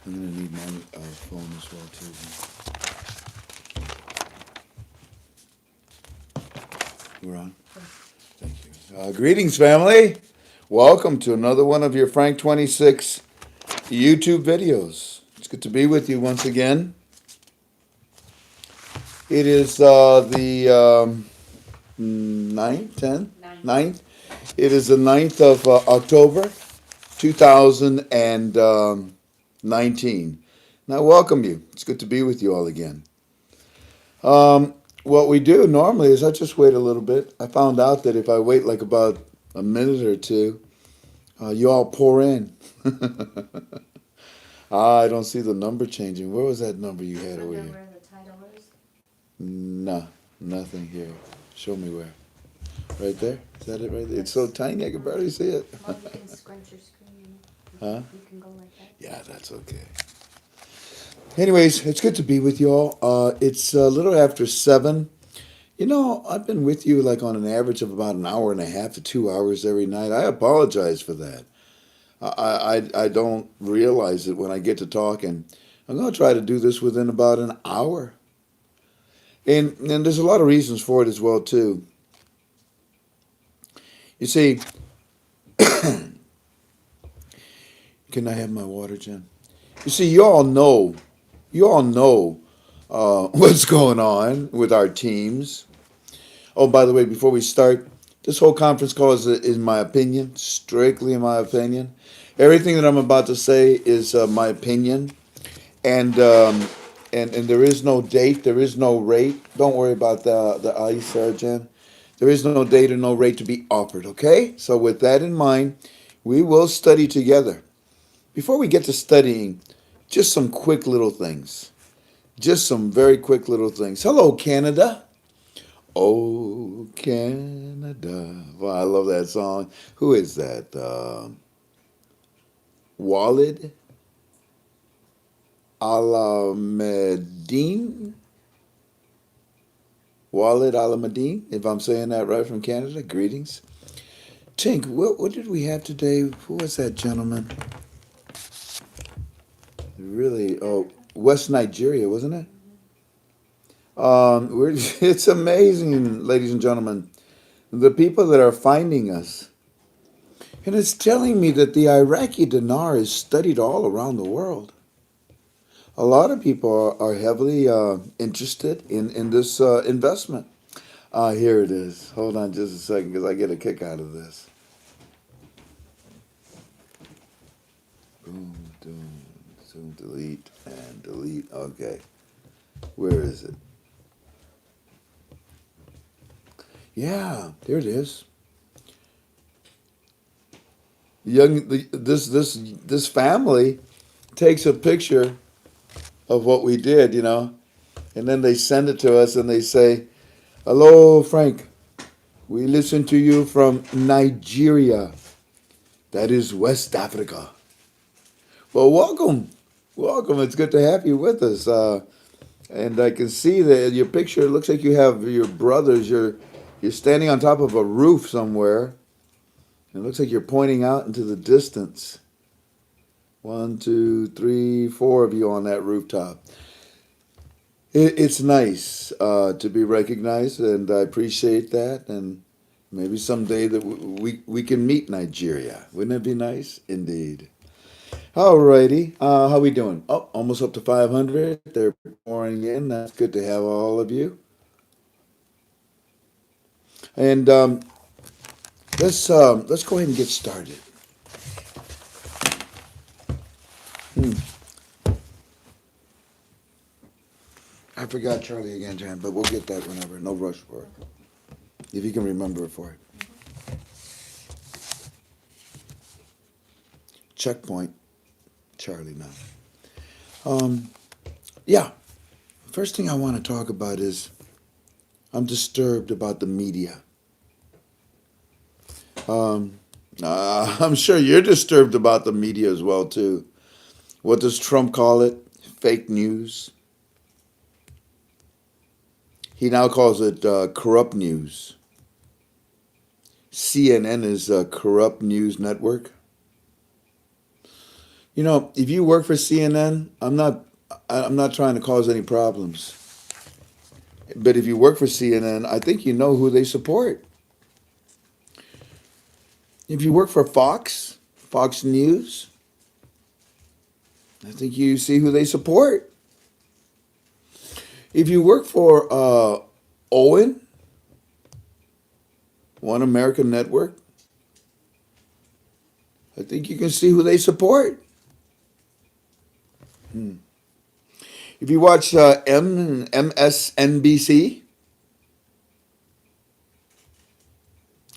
I'm going to need my phone as well, too. We're on? Thank you. Greetings, family. Welcome to another one of your Frank 26 YouTube videos. It's good to be with you once again. It is the 9th, 10th? 9th. It is the 9th of October, 2019. And I welcome you. It's good to be with you all again. What we do normally is I just wait a little bit. I found out that if I wait like about a minute or two, you all pour in. I don't see the number changing. Where was that number you had over here? Where the title is? No, nothing here. Show me where. Right there? Is that it right there? It's so tiny I can barely see it. Well, you can scrunch your screen. Huh? You can go like that. Yeah, that's okay. Anyways, it's good to be with you all. It's a little after 7. You know, I've been with you like on an average of about an hour and a half to 2 hours every night. I apologize for that. I don't realize it when I get to talking. I'm going to try to do this within about an hour. And there's a lot of reasons for it as well, too. You see, can I have my water, Jen? You see, you all know what's going on with our teams. Oh, by the way, before we start, this whole conference call is, in my opinion, strictly in my opinion. Everything that I'm about to say is my opinion, and there is no date, there is no rate. Don't worry about the ice, Jen. There is no date or no rate to be offered. Okay, so with that in mind, we will study together. Before we get to studying, just some quick little things. Just some very quick little things. Hello, Canada. Oh, Canada. Well, I love that song. Who is that? Walid Alamedine? Walid Alamedine, if I'm saying that right, from Canada. Greetings. Tink, what did we have today? Who was that gentleman? Really? Oh, West Nigeria, wasn't it? It's amazing, ladies and gentlemen, the people that are finding us. And it's telling me that the Iraqi dinar is studied all around the world. A lot of people are heavily interested in this investment. Here it is. Hold on just a second because I get a kick out of this. Boom, boom, zoom, delete, and delete. Okay. Where is it? Yeah, there it is. This family takes a picture of what we did, and then they send it to us and they say, "Hello, Frank. We listen to you from Nigeria. That is West Africa. Well, welcome. Welcome. It's good to have you with us. And I can see that your picture, it looks like you have your brothers. You're standing on top of a roof somewhere. It looks like you're pointing out into the distance. 1, 2, 3, 4 of you on that rooftop. It's nice to be recognized, and I appreciate that. And maybe someday that we can meet Nigeria. Wouldn't that be nice? Indeed. Alrighty. How we doing? Oh, almost up to 500. They're pouring in. That's good to have all of you. And let's go ahead and get started. I forgot Charlie again, Jan, but we'll get that whenever. No rush for it. If you can remember it for it. Checkpoint. Charlie now. Yeah. First thing I want to talk about is I'm disturbed about the media. I'm sure you're disturbed about the media as well, too. What does Trump call it? Fake news. He now calls it corrupt news. CNN is a corrupt news network. You know, if you work for CNN, I'm not trying to cause any problems. But if you work for CNN, I think you know who they support. If you work for Fox News, I think you see who they support. If you work for Owen, One American Network, I think you can see who they support. If you watch MSNBC,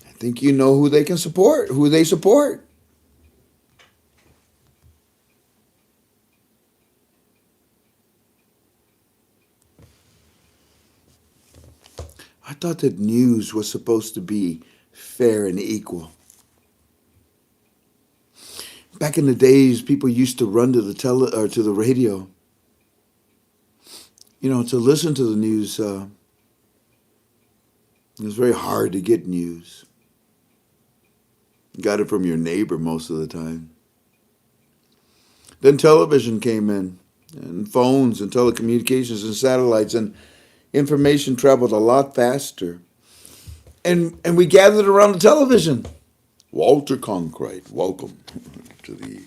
I think you know who they can support, who they support. I thought that news was supposed to be fair and equal. Back in the days, people used to run to to the radio, to listen to the news. It was very hard to get news. You got it from your neighbor most of the time. Then television came in, and phones and telecommunications and satellites, and information traveled a lot faster. And we gathered around the television. Walter Cronkite, welcome to the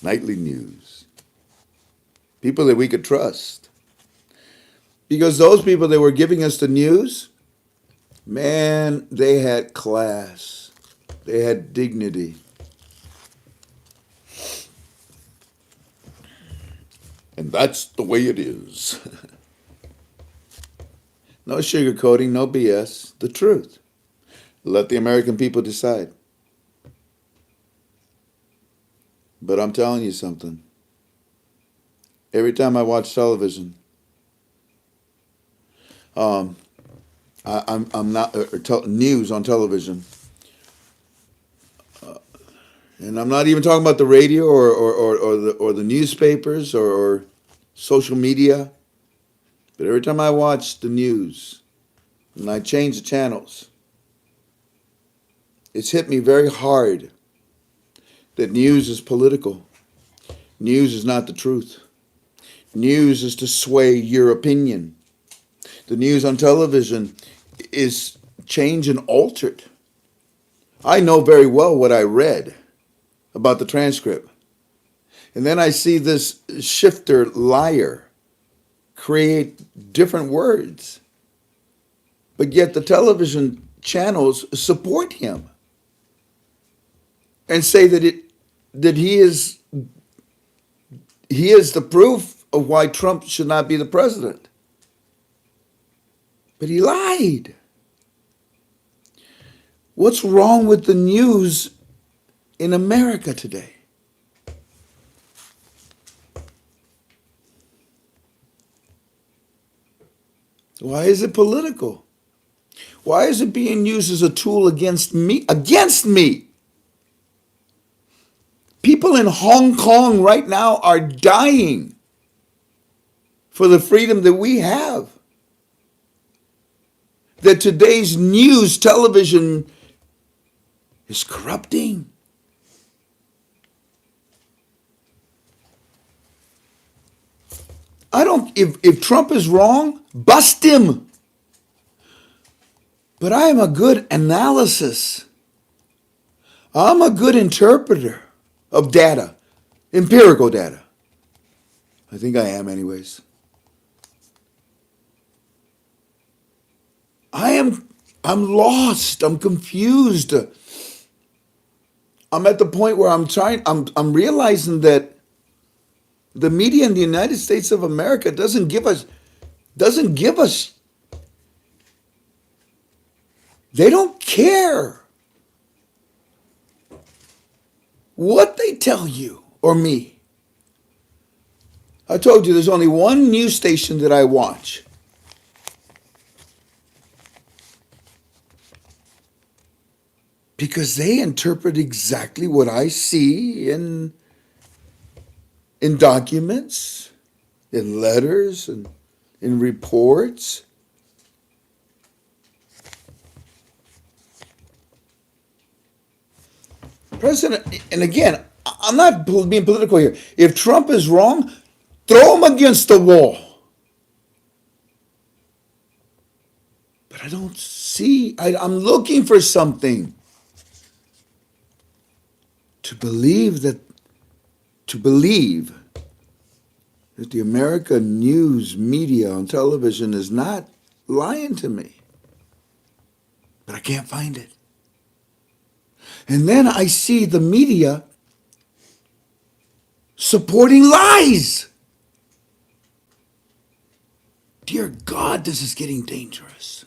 nightly news. People that we could trust. Because those people that were giving us the news, man, they had class. They had dignity. And that's the way it is. No sugarcoating, no BS. The truth. Let the American people decide. But I'm telling you something. Every time I watch television, I'm not news on television, and I'm not even talking about the radio or the newspapers or social media. But every time I watch the news and I change the channels, it's hit me very hard that news is political. News is not the truth. News is to sway your opinion. The news on television is changed and altered. I know very well what I read about the transcript. And then I see this shifter liar create different words. But yet the television channels support him and say that he is the proof of why Trump should not be the president. But he lied. What's wrong with the news in America today? Why is it political? Why is it being used as a tool against me? Against me! People in Hong Kong right now are dying for the freedom that we have. That today's news television is corrupting. If Trump is wrong, bust him. But I am a good analysis. I'm a good interpreter of data, empirical data. I think I am anyways. I'm lost. I'm confused. I'm at the point where I'm realizing that the media in the United States of America doesn't give us, they don't care what they tell you or me. I told you there's only one news station that I watch. Because they interpret exactly what I see in documents, in letters, and in reports. President, and again, I'm not being political here. If Trump is wrong, throw him against the wall. But I don't see, I'm looking for something to believe that the American news media on television is not lying to me. But I can't find it. And then I see the media supporting lies. Dear God, this is getting dangerous.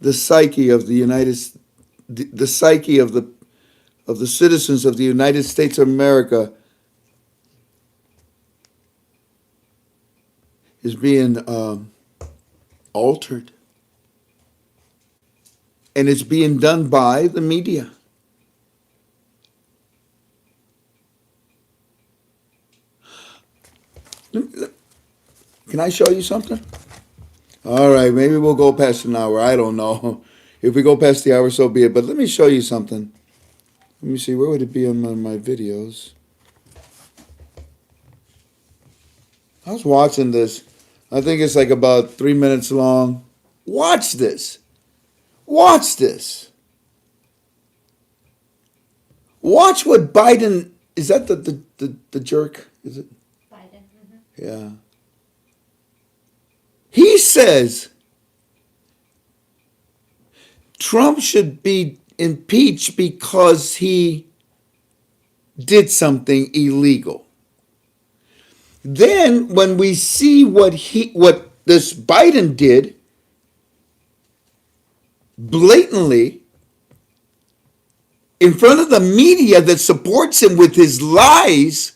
The psyche of the psyche of the citizens of the United States of America is being altered. And it's being done by the media. Can I show you something? All right, maybe we'll go past an hour. I don't know. If we go past the hour, so be it. But let me show you something. Let me see, where would it be on my videos? I was watching this. I think it's like about 3 minutes long. Watch this. Watch this. Watch what Biden, is that the jerk? Is it? Biden. Mm-hmm. Yeah. He says Trump should be impeached because he did something illegal. Then when we see what this Biden did blatantly in front of the media that supports him with his lies,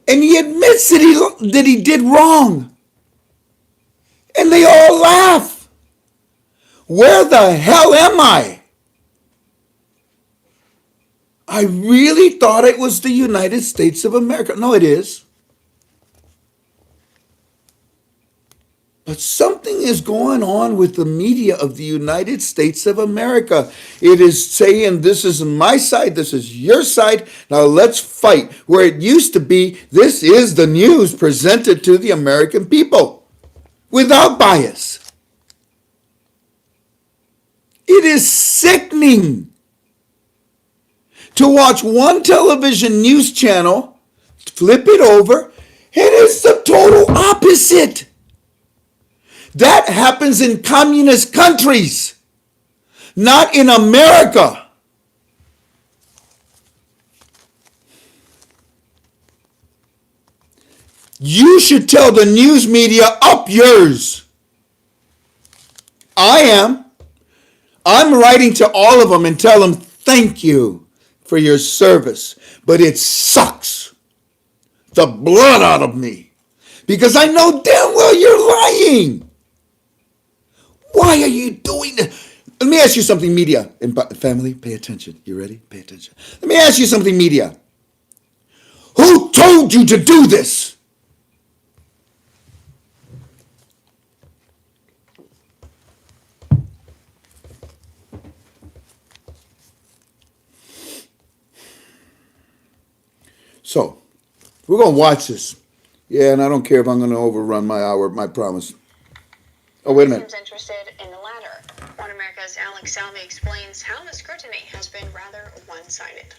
and he admits that he did wrong. And they all laugh. Where the hell am I? I really thought it was the United States of America. No, it is. But something is going on with the media of the United States of America. It is saying, this is my side, this is your side, now let's fight. Where it used to be, this is the news presented to the American people without bias. It is sickening to watch one television news channel, flip it over, and it's the total opposite. That happens in communist countries, not in America. You should tell the news media up yours. I am. I'm writing to all of them and tell them thank you for your service, but it sucks the blood out of me because I know damn well you're lying. Why are you doing this? Let me ask you something, media. And family, pay attention. You ready? Pay attention. Let me ask you something, media. Who told you to do this? So, we're going to watch this. Yeah, and I don't care if I'm going to overrun my hour, my promise. Oh, wait a minute. Seems interested in the latter. One America's Alex Salvi explains how the scrutiny has been rather one-sided.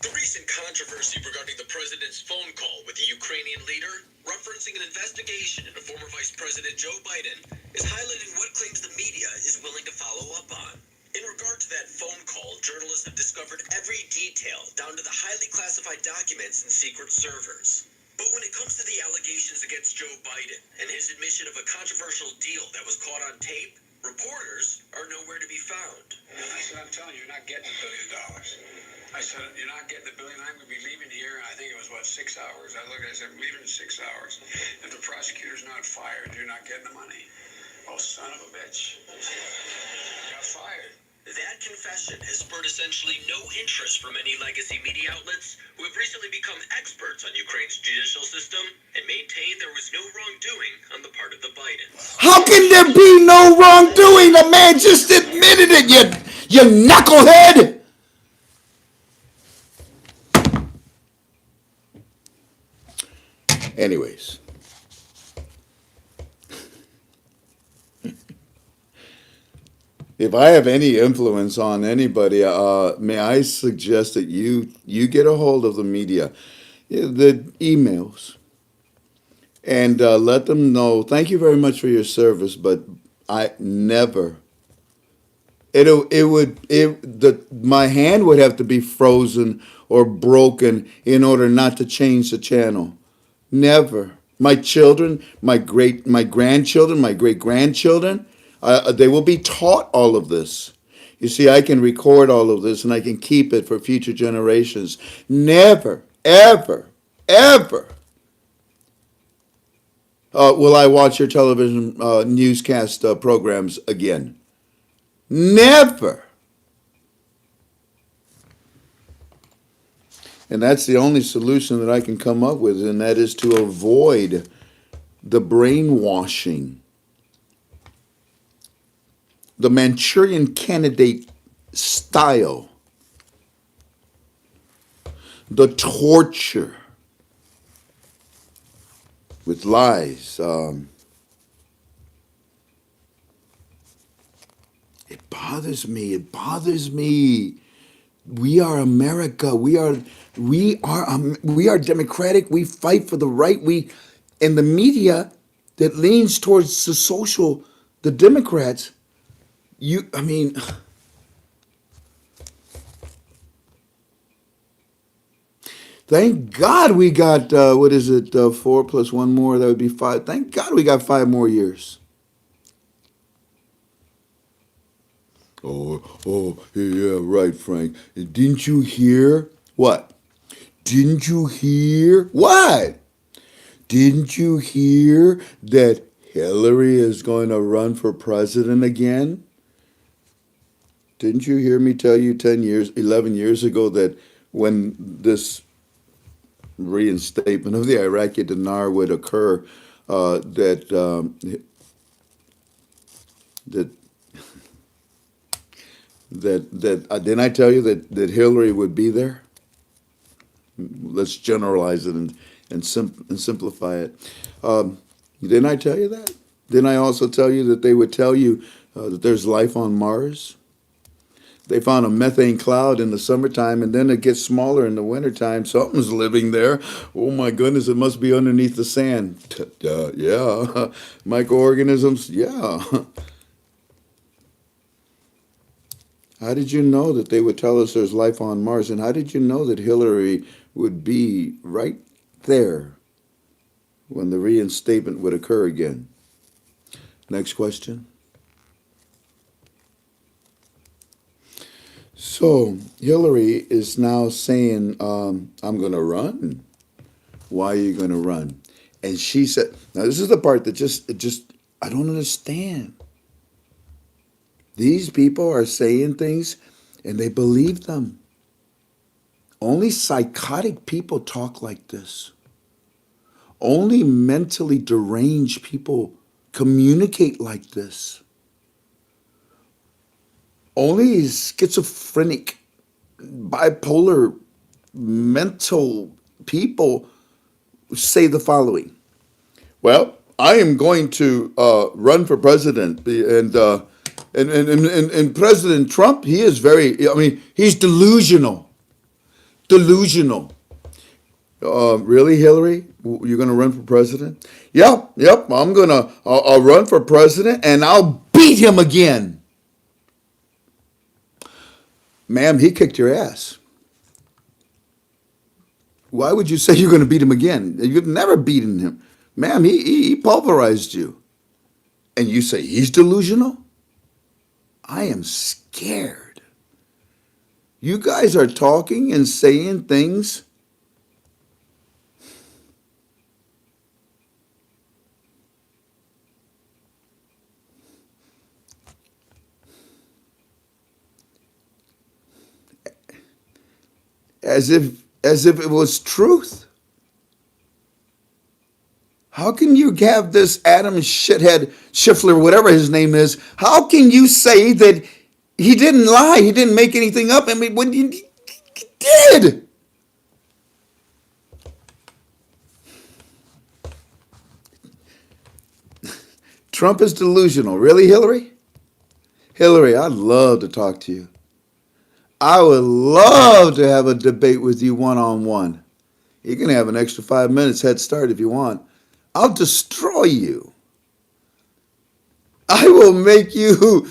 The recent controversy regarding the president's phone call with the Ukrainian leader, referencing an investigation into former Vice President Joe Biden, is highlighting what claims the media is willing to follow up on. In regard to that phone call, journalists have discovered every detail, down to the highly classified documents and secret servers. But when it comes to the allegations against Joe Biden and his admission of a controversial deal that was caught on tape, reporters are nowhere to be found. I said, I'm telling you, you're not getting $1 billion. I said, you're not getting $1 billion. I'm going to be leaving here. I think it was, 6 hours. I looked at it, I said, I'm leaving in 6 hours. If the prosecutor's not fired, you're not getting the money. Oh, son of a bitch. Got fired. That confession has spurred essentially no interest from any legacy media outlets who have recently become experts on Ukraine's judicial system and maintain there was no wrongdoing on the part of the Bidens. How can there be no wrongdoing? The man just admitted it, you knucklehead. Anyways, if I have any influence on anybody, may I suggest that you get a hold of the media, the emails, and let them know. Thank you very much for your service, but I never. My hand would have to be frozen or broken in order not to change the channel. Never. My children, my grandchildren, my great grandchildren, they will be taught all of this. You see, I can record all of this and I can keep it for future generations. Never, ever, ever will I watch your television newscast programs again. Never. And that's the only solution that I can come up with, and that is to avoid the brainwashing, the Manchurian Candidate style, the torture with lies. It bothers me. It bothers me. We are America. We are democratic. We fight for the right. And the media that leans towards the Democrats. I mean, thank God we got what is it? 4 plus 1 more. That would be 5. Thank God we got 5 more years. Oh, yeah, right, Frank. Didn't you hear? What? Didn't you hear? What? Didn't you hear that Hillary is going to run for president again? Didn't you hear me tell you 11 years ago that when this reinstatement of the Iraqi dinar would occur, that didn't I tell you that Hillary would be there? Let's generalize it and simplify it. Didn't I tell you that? Didn't I also tell you that they would tell you that there's life on Mars? They found a methane cloud in the summertime, and then it gets smaller in the wintertime. Something's living there. Oh my goodness, it must be underneath the sand. Yeah, microorganisms. Yeah. How did you know that they would tell us there's life on Mars? And how did you know that Hillary would be right there when the reinstatement would occur again? Next question. So Hillary is now saying, I'm going to run. Why are you going to run? And she said, now this is the part that just I don't understand. These people are saying things and they believe them. Only psychotic people talk like this. Only mentally deranged people communicate like this. Only schizophrenic, bipolar, mental people say the following. Well, I am going to run for president, and President Trump, he is he's delusional. Delusional. Really, Hillary? You're going to run for president? Yep. I'll run for president and I'll beat him again. Ma'am, he kicked your ass. Why would you say you're going to beat him again? You've never beaten him. Ma'am, he pulverized you. And you say he's delusional? I am scared. You guys are talking and saying things. as if it was truth. How can you have this Adam shithead Schiffler, whatever his name is? How can you say that he didn't lie? He didn't make anything up. I mean, when he did. Trump is delusional. Really, Hillary? Hillary, I'd love to talk to you. I would love to have a debate with you one-on-one. You can have an extra 5 minutes head start if you want. I'll destroy you. I will make you,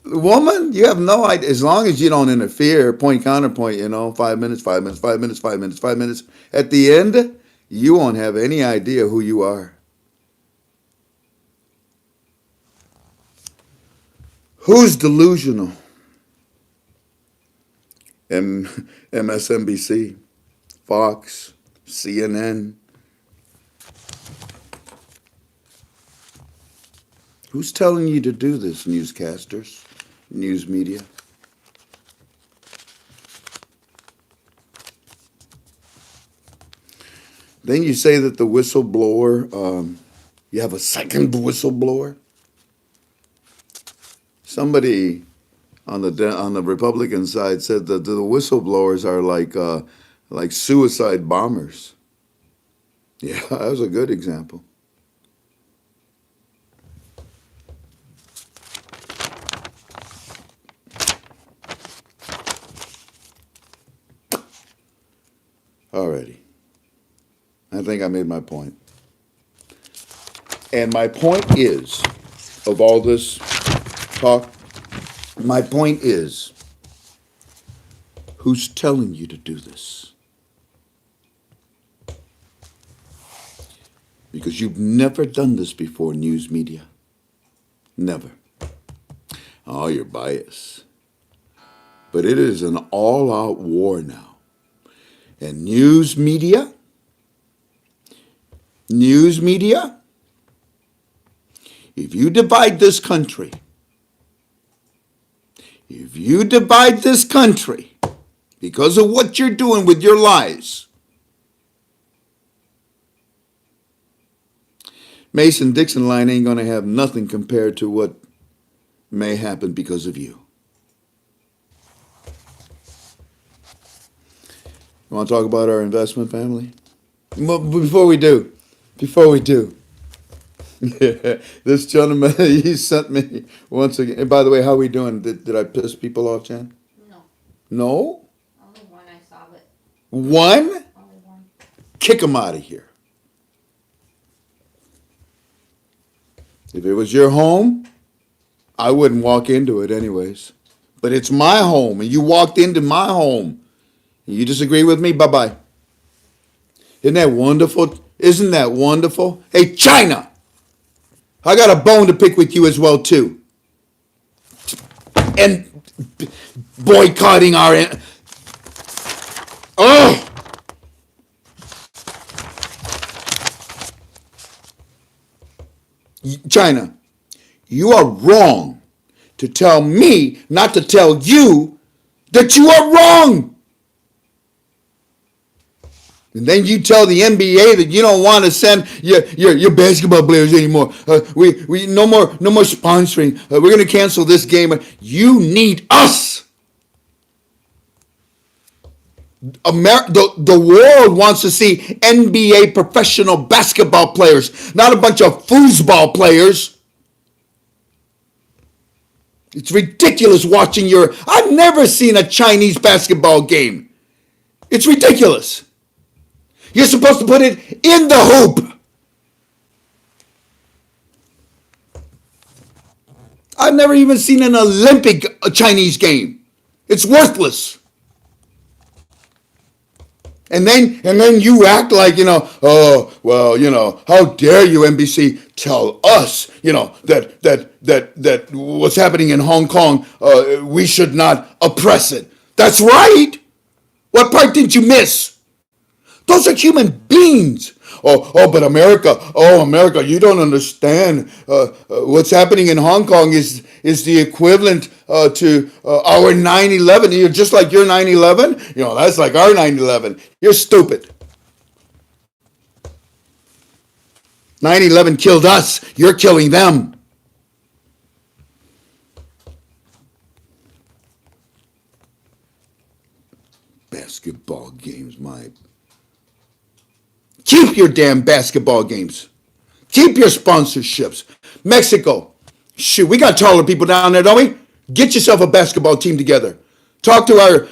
woman, you have no idea. As long as you don't interfere, point, counterpoint, 5 minutes, 5 minutes, 5 minutes, 5 minutes, 5 minutes. At the end, you won't have any idea who you are. Who's delusional? MSNBC, Fox, CNN. Who's telling you to do this, newscasters, news media? Then you say that the whistleblower, you have a second whistleblower? Somebody on the Republican side said that the whistleblowers are like suicide bombers. Yeah, that was a good example. Alrighty. I think I made my point. And my point is, of all this talk, my point is, who's telling you to do this? Because you've never done this before, news media. Never. Oh, you're biased. But it is an all-out war now. And news media, if you divide this country, because of what you're doing with your lies, Mason-Dixon line ain't going to have nothing compared to what may happen because of you. You want to talk about our investment, family? Before we do, this gentleman, he sent me once again. And by the way, how are we doing? Did I piss people off, Jen? No. No? Only one I saw, but One? only one. Kick him out of here. If it was your home, I wouldn't walk into it anyways. But it's my home, and you walked into my home. You disagree with me? Bye-bye. Isn't that wonderful? Isn't that wonderful? Hey, China! I got a bone to pick with you as well, too. And boycotting our... Oh! China, you are wrong to tell me not to tell you that you are wrong. And then you tell the NBA that you don't want to send your basketball players anymore. We no more sponsoring. We're going to cancel this game. You need us. The world wants to see NBA professional basketball players, not a bunch of foosball players. It's ridiculous watching I've never seen a Chinese basketball game. It's ridiculous. You're supposed to put it in the hoop. I've never even seen an Olympic Chinese game. It's worthless. And then you act like, oh, well, how dare you, NBC, tell us, that what's happening in Hong Kong, we should not oppress it. That's right. What part did you miss? Those are human beings. But America, you don't understand. What's happening in Hong Kong is the equivalent to our 9/11. You're just like your 9/11. That's like our 9/11. You're stupid. 9/11 killed us. You're killing them. Basketball games, keep your damn basketball games. Keep your sponsorships. Mexico, shoot, we got taller people down there, don't we? Get yourself a basketball team together. Talk to our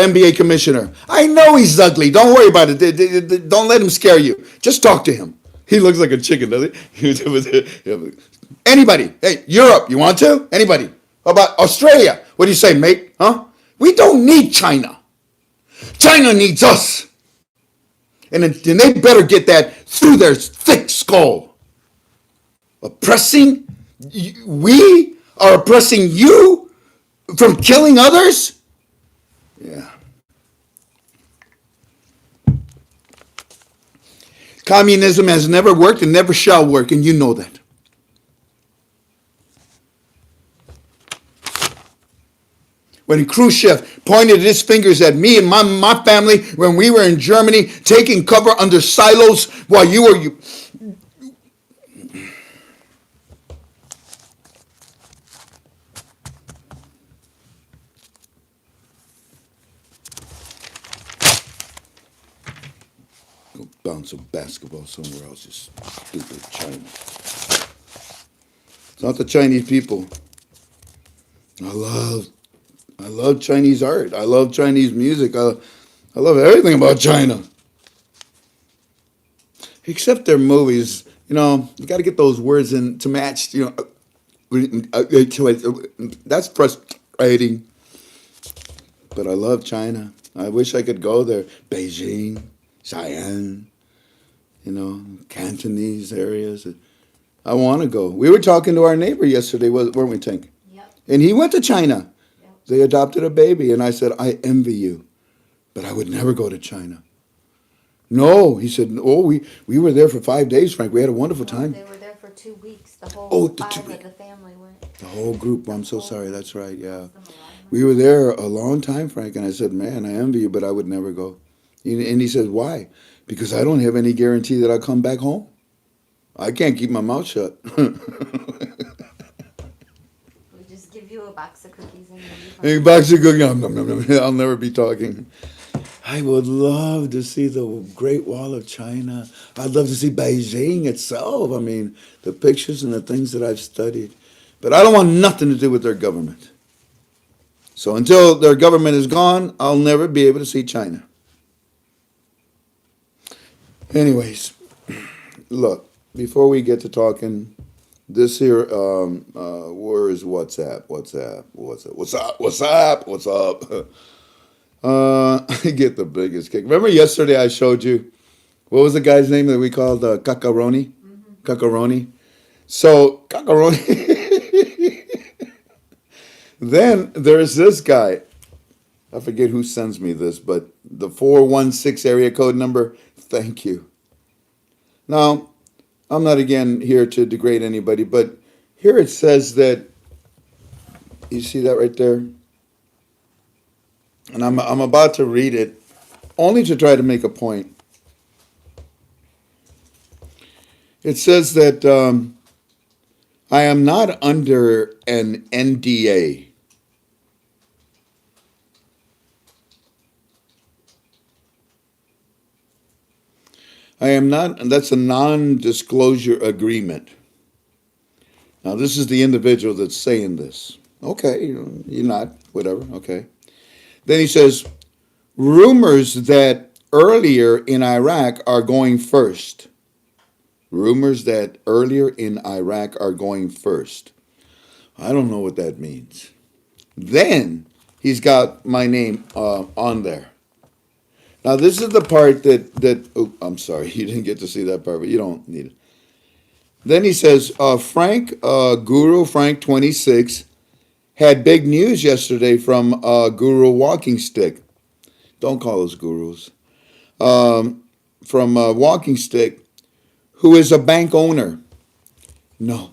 NBA commissioner. I know he's ugly. Don't worry about it. Don't let him scare you. Just talk to him. He looks like a chicken, doesn't he? Anybody? Hey, Europe, you want to? Anybody? How about Australia? What do you say, mate? Huh? We don't need China. China needs us. And they better get that through their thick skull. Oppressing? We are oppressing you from killing others? Yeah. Communism has never worked and never shall work, and you know that. When Khrushchev pointed his fingers at me and my family when we were in Germany taking cover under silos while you were... Go bounce a basketball somewhere else, you stupid China. It's not the Chinese people. I love Chinese art. I love Chinese music. I love everything about China. Except their movies. You got to get those words in to match, that's frustrating. But I love China. I wish I could go there. Beijing, Xi'an, Cantonese areas. I want to go. We were talking to our neighbor yesterday, weren't we, Tink? Yep. And he went to China. Yep. They adopted a baby, and I said, I envy you, but I would never go to China. No, he said, oh, we were there for 5 days, Frank. We had a wonderful time. They were there for 2 weeks. The whole five of the family went. The whole group. I'm so sorry. That's right, yeah. We were there a long time, Frank, and I said, man, I envy you, but I would never go. And he said, why? Because I don't have any guarantee that I'll come back home. I can't keep my mouth shut. We just give you a box of cookies and Hey, box of cookies. I'll never be talking. I would love to see the Great Wall of China. I'd love to see Beijing itself. I mean, the pictures and the things that I've studied. But I don't want nothing to do with their government. So until their government is gone, I'll never be able to see China. Anyways, look, before we get to talking, this here, where is WhatsApp? What's up? I get the biggest kick. Remember yesterday I showed you, what was the guy's name that we called Cacaroni? Mm-hmm. Cacaroni. So, Cacaroni. Then there's this guy. I forget who sends me this, but the 416 area code number, thank you. Now, I'm not again here to degrade anybody, but here it says that, you see that right there? And I'm about to read it, only to try to make a point. It says that I am not under an NDA. I am not, and that's a non-disclosure agreement. Now, this is the individual that's saying this. Okay, you're not, whatever, okay. Then he says, rumors that earlier in Iraq are going first. Rumors that earlier in Iraq are going first. I don't know what that means. Then he's got my name on there. Now, this is the part oh, I'm sorry, you didn't get to see that part, but you don't need it. Then he says, Frank, Guru Frank 26, had big news yesterday from Guru Walking Stick. Don't call us gurus. From Walking Stick, who is a bank owner. No.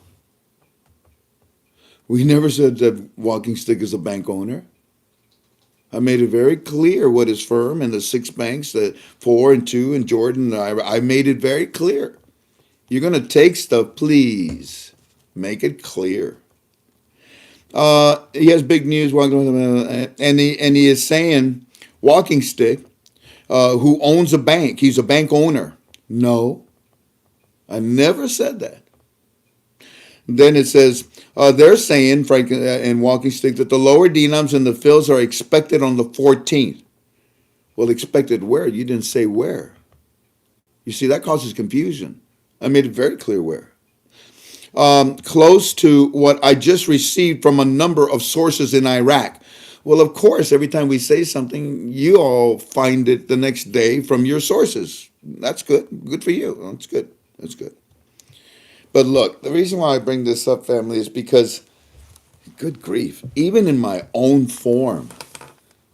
We never said that Walking Stick is a bank owner. I made it very clear what his firm and the 6 banks, the 4 and 2 and Jordan, I made it very clear. You're going to take stuff, please make it clear. He has big news, and he is saying Walking Stick, who owns a bank. He's a bank owner. No, I never said that. Then it says, they're saying, Frank and Walking Stick, that the lower denoms and the fills are expected on the 14th. Well, expected where? You didn't say where. You see, that causes confusion. I made it very clear where. Close to what I just received from a number of sources in Iraq. Well, of course, every time we say something, you all find it the next day from your sources. That's good. Good for you. That's good. That's good. But look, the reason why I bring this up, family, is because, good grief, even in my own form,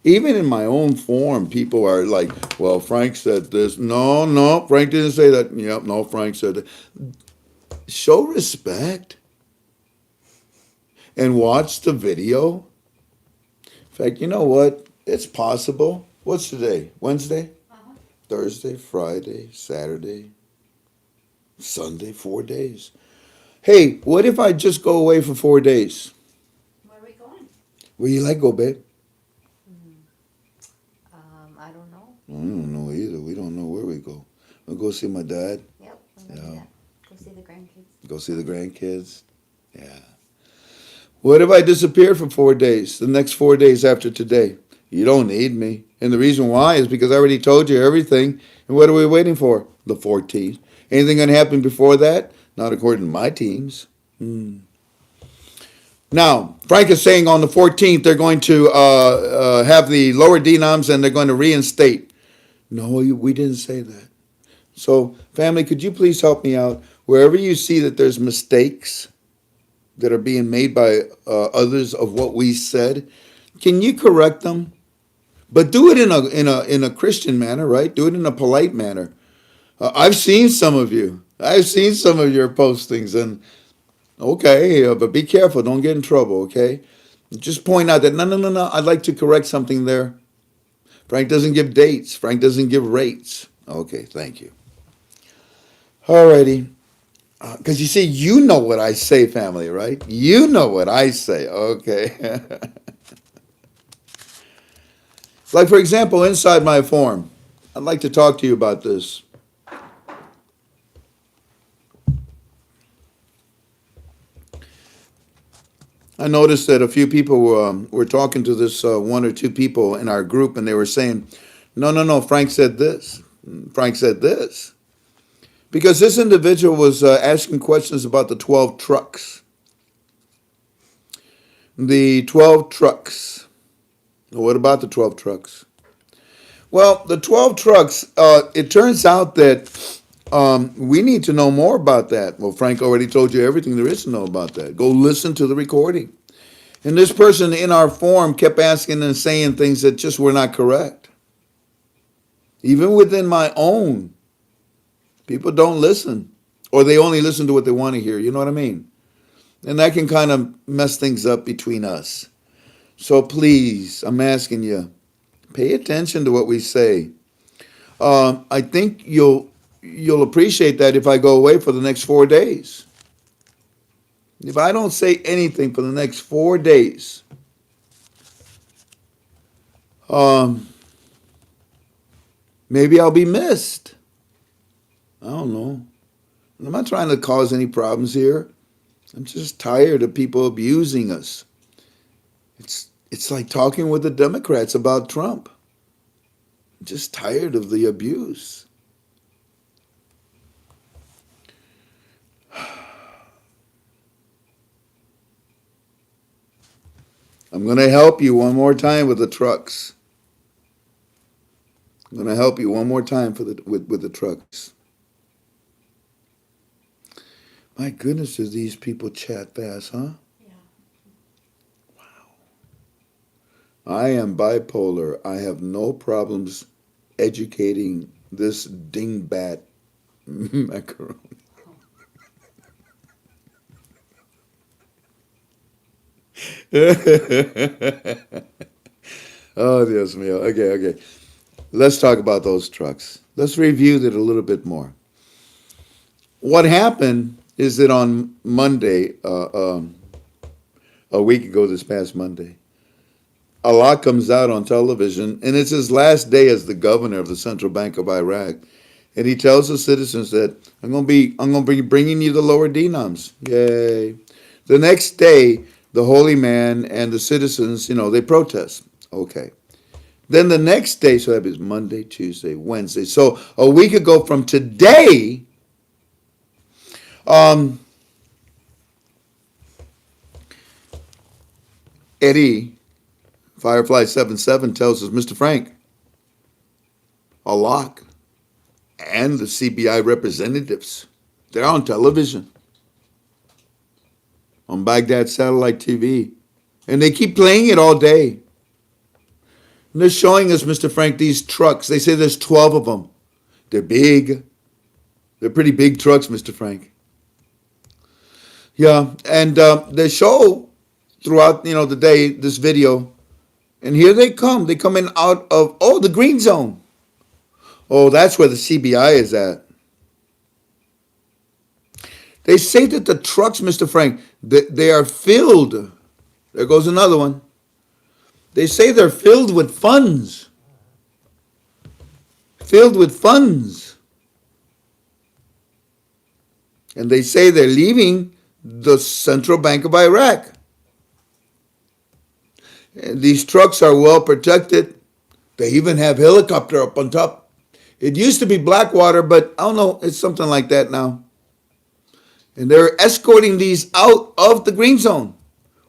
people are like, well, Frank said this. No, Frank didn't say that. Yep, no, Frank said that. Show respect and watch the video. In fact, you know what? It's possible. What's today? Wednesday? Thursday, Friday, Saturday, Sunday, 4 days. Hey, what if I just go away for 4 days? Where are we going? Where you like go, babe? I don't know. I don't know either. We don't know where we go. We'll go see my dad. Yep. I'm gonna do that. Go see the grandkids. Go see the grandkids. Yeah. What if I disappear for 4 days? The next 4 days after today? You don't need me. And the reason why is because I already told you everything. And what are we waiting for? The 14th. Anything going to happen before that? Not according to my teams. Now, Frank is saying on the 14th they're going to have the lower denoms and they're going to reinstate. No, we didn't say that. So, family, could you please help me out? Wherever you see that there's mistakes that are being made by others of what we said, can you correct them? But do it in a Christian manner, right? Do it in a polite manner. I've seen some of you. I've seen some of your postings, and okay, but be careful. Don't get in trouble, okay? Just point out that, no. I'd like to correct something there. Frank doesn't give dates. Frank doesn't give rates. Okay, thank you. Alrighty. Because you see, you know what I say, family, right? You know what I say, okay? Like, for example, inside my form, I'd like to talk to you about this. I noticed that a few people were talking to this 1 or 2 people in our group, and they were saying, no, Frank said this. Frank said this. Because this individual was asking questions about the 12 trucks. The 12 trucks. What about the 12 trucks? Well, the 12 trucks, it turns out that we need to know more about that. Well, Frank already told you everything there is to know about that. Go listen to the recording. And this person in our forum kept asking and saying things that just were not correct. Even within my own, people don't listen. Or they only listen to what they want to hear. You know what I mean? And that can kind of mess things up between us. So please, I'm asking you, pay attention to what we say. I think you'll appreciate that if I go away for the next 4 days. If I don't say anything for the next 4 days, maybe I'll be missed. I don't know. I'm not trying to cause any problems here. I'm just tired of people abusing us. It's like talking with the Democrats about Trump. I'm just tired of the abuse. I'm going to help you one more time with the trucks. I'm going to help you one more time with the trucks. My goodness, do these people chat fast, huh? I am bipolar. I have no problems educating this dingbat macaroni. Oh, Dios mío. Okay. Let's talk about those trucks. Let's review that a little bit more. What happened is that on Monday, a week ago, this past Monday, Allah comes out on television, and it's his last day as the governor of the Central Bank of Iraq, and he tells the citizens that I'm going to be bringing you the lower dinars. Yay! The next day, the holy man and the citizens, they protest. Okay. Then the next day, so that is Monday, Tuesday, Wednesday. So a week ago from today, Eddie, Firefly 77 tells us, Mr. Frank, Allah and the CBI representatives, they're on television, on Baghdad satellite TV, and they keep playing it all day. And they're showing us, Mr. Frank, these trucks. They say there's 12 of them. They're big. They're pretty big trucks, Mr. Frank. Yeah, and they show throughout, the day, this video. And here they come. They come in out of, the green zone. Oh, that's where the CBI is at. They say that the trucks, Mr. Frank, they are filled. There goes another one. They say they're filled with funds. Filled with funds. And they say they're leaving the Central Bank of Iraq. And these trucks are well protected. They even have helicopter up on top. It used to be Blackwater, but I don't know, it's something like that now. And they're escorting these out of the green zone.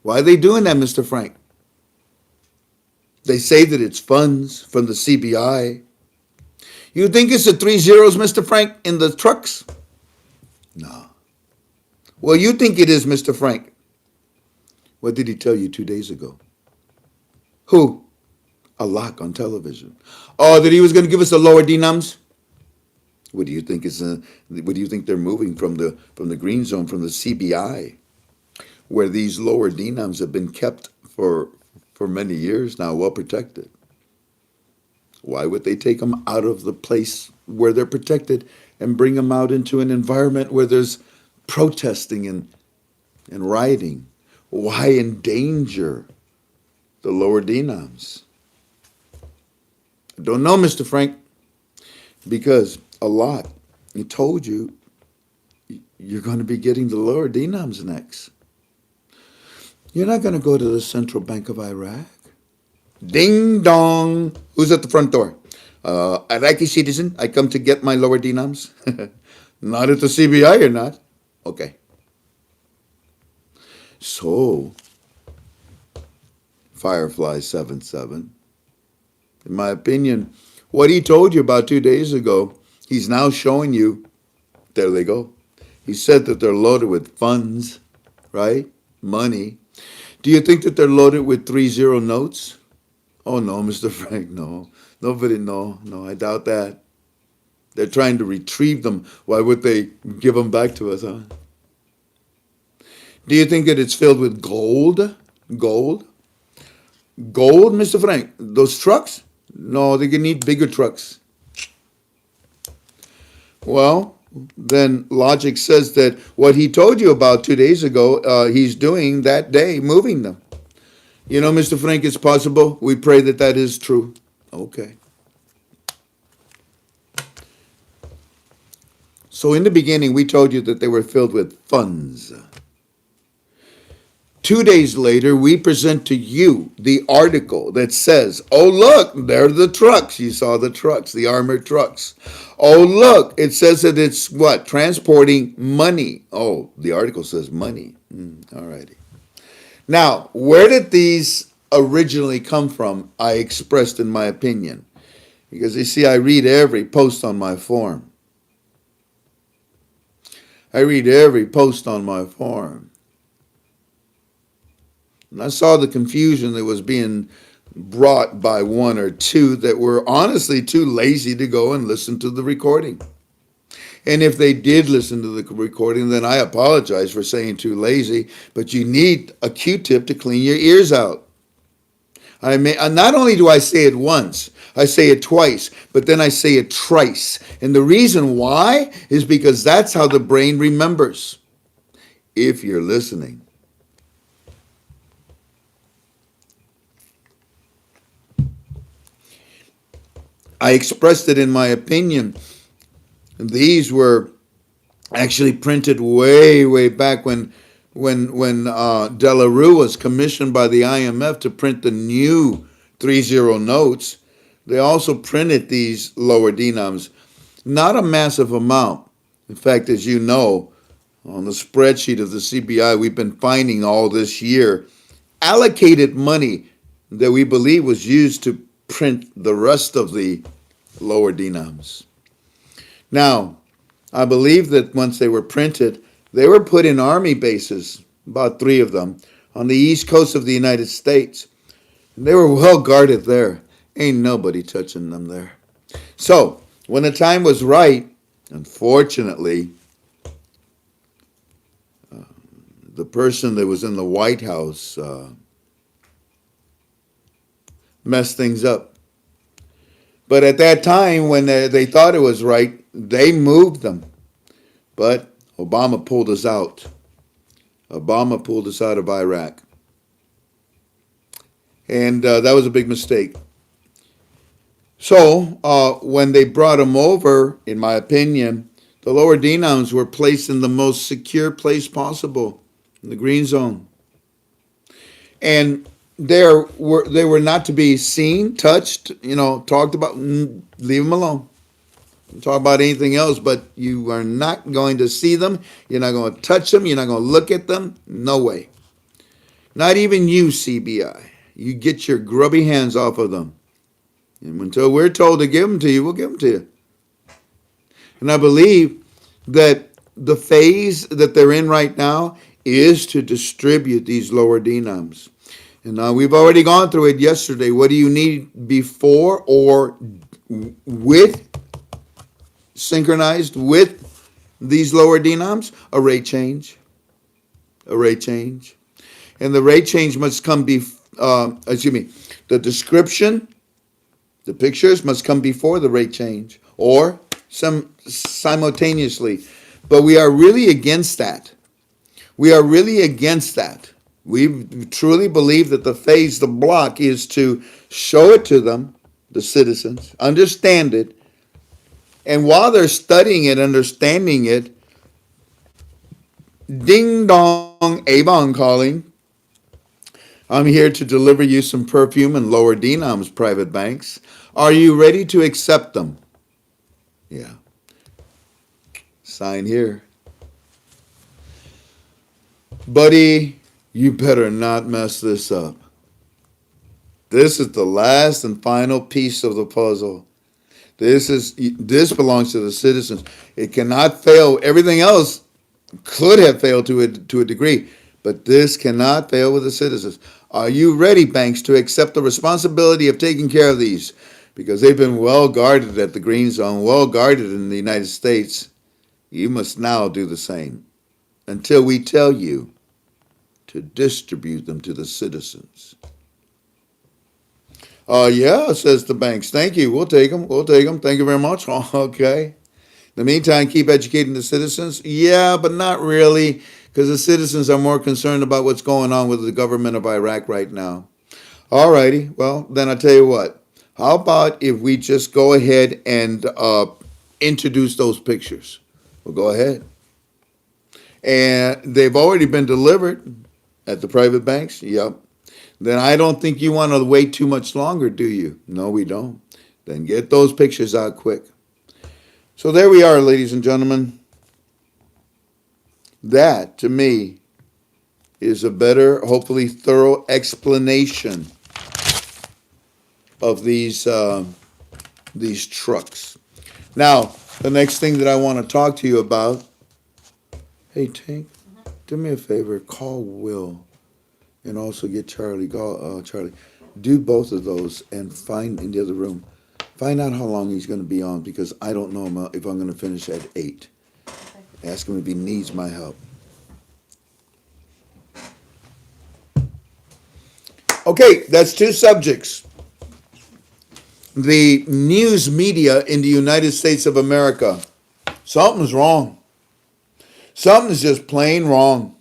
Why are they doing that, Mr. Frank? They say that it's funds from the CBI. You think it's the 3 zeros, Mr. Frank, in the trucks? No. Well, you think it is, Mr. Frank. What did he tell you 2 days ago? Who? Allah on television. Oh, that he was going to give us the lower dinars? What do you think what do you think they're moving from the green zone, from the CBI, where these lower dinars have been kept for many years now, well protected? Why would they take them out of the place where they're protected and bring them out into an environment where there's protesting and rioting? Why endanger the lower dinars? I don't know, Mr. Frank, because he told you you're going to be getting the lower dinars next. You're not going to go to the Central Bank of Iraq. Ding dong. Who's at the front door? Iraqi citizen. I come to get my lower dinars. Not at the CBI, you're not. Okay. So, Firefly 77, in my opinion, what he told you about 2 days ago, he's now showing you. There they go. He said that they're loaded with funds, right? Money. Do you think that they're loaded with 3-0 notes? Oh, no, Mr. Frank, no. Nobody, no, I doubt that. They're trying to retrieve them. Why would they give them back to us, huh? Do you think that it's filled with gold? Gold, Mr. Frank. Those trucks? No, they're going to need bigger trucks. Well, then logic says that what he told you about 2 days ago, he's doing that day, moving them. You know, Mr. Frank, it's possible. We pray that that is true. Okay. So in the beginning, we told you that they were filled with funds. 2 days later, we present to you the article that says, oh, look, there are the trucks. You saw the trucks, the armored trucks. Oh, look, it says that it's what? Transporting money. Oh, the article says money. All righty. Now, where did these originally come from? I expressed in my opinion. Because you see, I read every post on my forum. And I saw the confusion that was being brought by one or two that were honestly too lazy to go and listen to the recording. And if they did listen to the recording, then I apologize for saying too lazy, but you need a Q-tip to clean your ears out. Not only do I say it once, I say it twice, but then I say it thrice. And the reason why is because that's how the brain remembers. If you're listening. I expressed it in my opinion. These were actually printed way back when De La Rue was commissioned by the IMF to print the new 30 notes. They also printed these lower denoms, not a massive amount. In fact, as you know, on the spreadsheet of the CBI, we've been finding all this year allocated money that we believe was used to print the rest of the lower denoms. Now, I believe that once they were printed, they were put in army bases, about 3 of them, on the east coast of the United States. And they were well guarded there. Ain't nobody touching them there. So, when the time was right, unfortunately, the person that was in the White House messed things up. But at that time, when they thought it was right, they moved them. But Obama pulled us out. Obama pulled us out of Iraq. And that was a big mistake. So when they brought them over, in my opinion, the lower denoms were placed in the most secure place possible, in the green zone. And they were not to be seen, touched, talked about. Leave them alone. Talk about anything else, but you are not going to see them. You're not going to touch them. You're not going to look at them. No way. Not even you, CBI. You get your grubby hands off of them. And until we're told to give them to you, we'll give them to you. And I believe that the phase that they're in right now is to distribute these lower denoms. And we've already gone through it yesterday. What do you need before or with, synchronized with these lower denoms? A rate change. A rate change. And the rate change must come the description, the pictures must come before the rate change or simultaneously. But we are really against that. We are really against that. We truly believe that the phase, the block, is to show it to them, the citizens, understand it, and while they're studying it, understanding it, ding dong, Avon calling. I'm here to deliver you some perfume and lower denoms, private banks. Are you ready to accept them? Yeah. Sign here. Buddy, you better not mess this up. This is the last and final piece of the puzzle. This belongs to the citizens. It cannot fail. Everything else could have failed to a degree, but this cannot fail with the citizens. Are you ready, banks, to accept the responsibility of taking care of these? Because they've been well guarded at the green zone, well guarded in the United States. You must now do the same until we tell you to distribute them to the citizens. Yeah, says the banks. Thank you. We'll take them. We'll take them. Thank you very much. Okay. In the meantime, keep educating the citizens. Yeah, but not really, because the citizens are more concerned about what's going on with the government of Iraq right now. All righty. Well, then I'll tell you what. How about if we just go ahead and introduce those pictures? We'll go ahead. And they've already been delivered at the private banks. Yep. Then I don't think you want to wait too much longer, do you? No, we don't. Then get those pictures out quick. So there we are, ladies and gentlemen. That, to me, is a better, hopefully thorough explanation of these trucks. Now, the next thing that I want to talk to you about, hey, Tank, do me a favor, call Will. And also get Charlie. Charlie, do both of those and find in the other room. Find out how long he's going to be on because I don't know if I'm going to finish at 8. Ask him if he needs my help. Okay, that's two subjects. The news media in the United States of America. Something's wrong. Something's just plain wrong.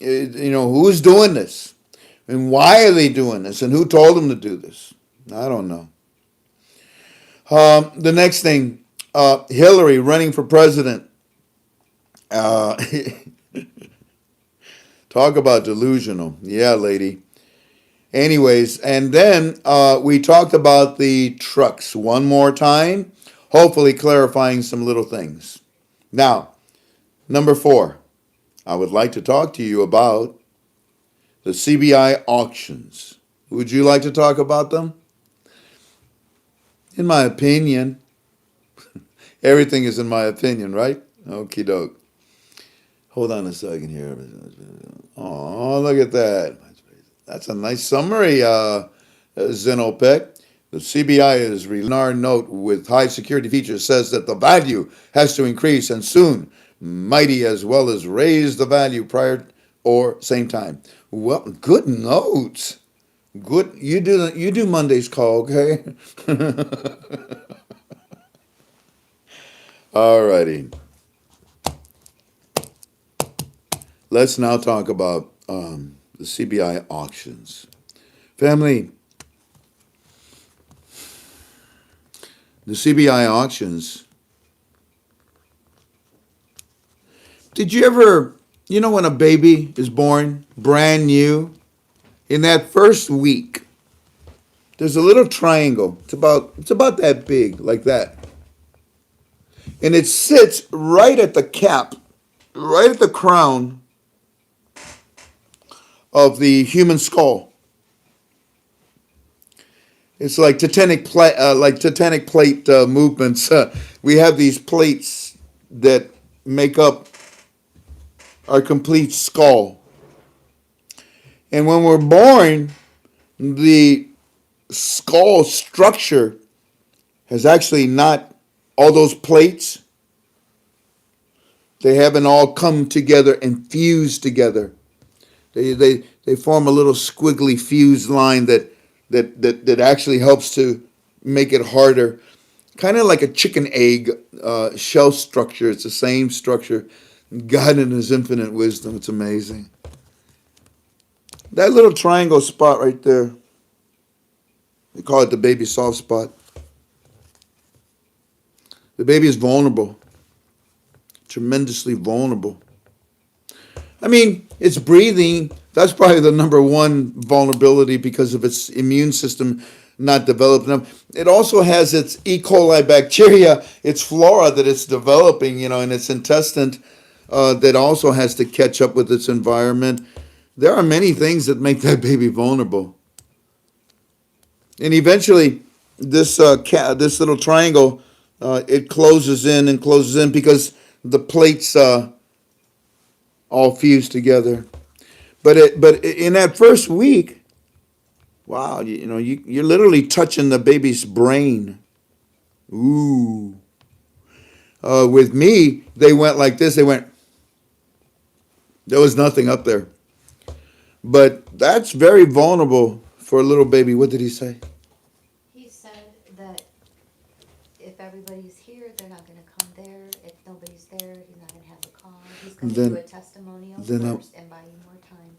Who's doing this? And why are they doing this? And who told them to do this? I don't know. The next thing, Hillary running for president. Talk about delusional. Yeah, lady. Anyways, and then we talked about the trucks one more time, hopefully clarifying some little things. Now, number 4, I would like to talk to you about the CBI auctions. Would you like to talk about them? In my opinion, everything is in my opinion, right? Okie doke. Hold on a second here. Oh, look at that. That's a nice summary, Zenopec. The CBI is releasing our note with high security features says that the value has to increase and soon, mighty as well as raise the value prior or same time. Well, good notes. Good. You do Monday's call, okay? All righty. Let's now talk about the CBI auctions. Family, the CBI auctions. Did you ever, when a baby is born, brand new, in that first week, there's a little triangle. It's about that big, like that. And it sits right at the cap, right at the crown of the human skull. It's like tectonic plate movements. We have these plates that make up our complete skull. And when we're born, the skull structure has actually not all those plates. They haven't all come together and fused together. They form a little squiggly fused line that actually helps to make it harder. Kind of like a chicken egg shell structure. It's the same structure. God in his infinite wisdom, it's amazing. That little triangle spot right there, they call it the baby soft spot. The baby is vulnerable, tremendously vulnerable. I mean, it's breathing. That's probably the number one vulnerability because of its immune system not developed enough. It also has its E. coli bacteria, its flora that it's developing, in its intestine that also has to catch up with its environment. There are many things that make that baby vulnerable. And eventually, this little triangle, it closes in because the plates all fuse together. But in that first week, wow, you're literally touching the baby's brain. Ooh. With me, they went like this. There was nothing up there. But that's very vulnerable for a little baby. What did he say? He said that if everybody's here, they're not going to come there. If nobody's there, he's not going to have a call. He's going to do a testimonial first and buy you more time.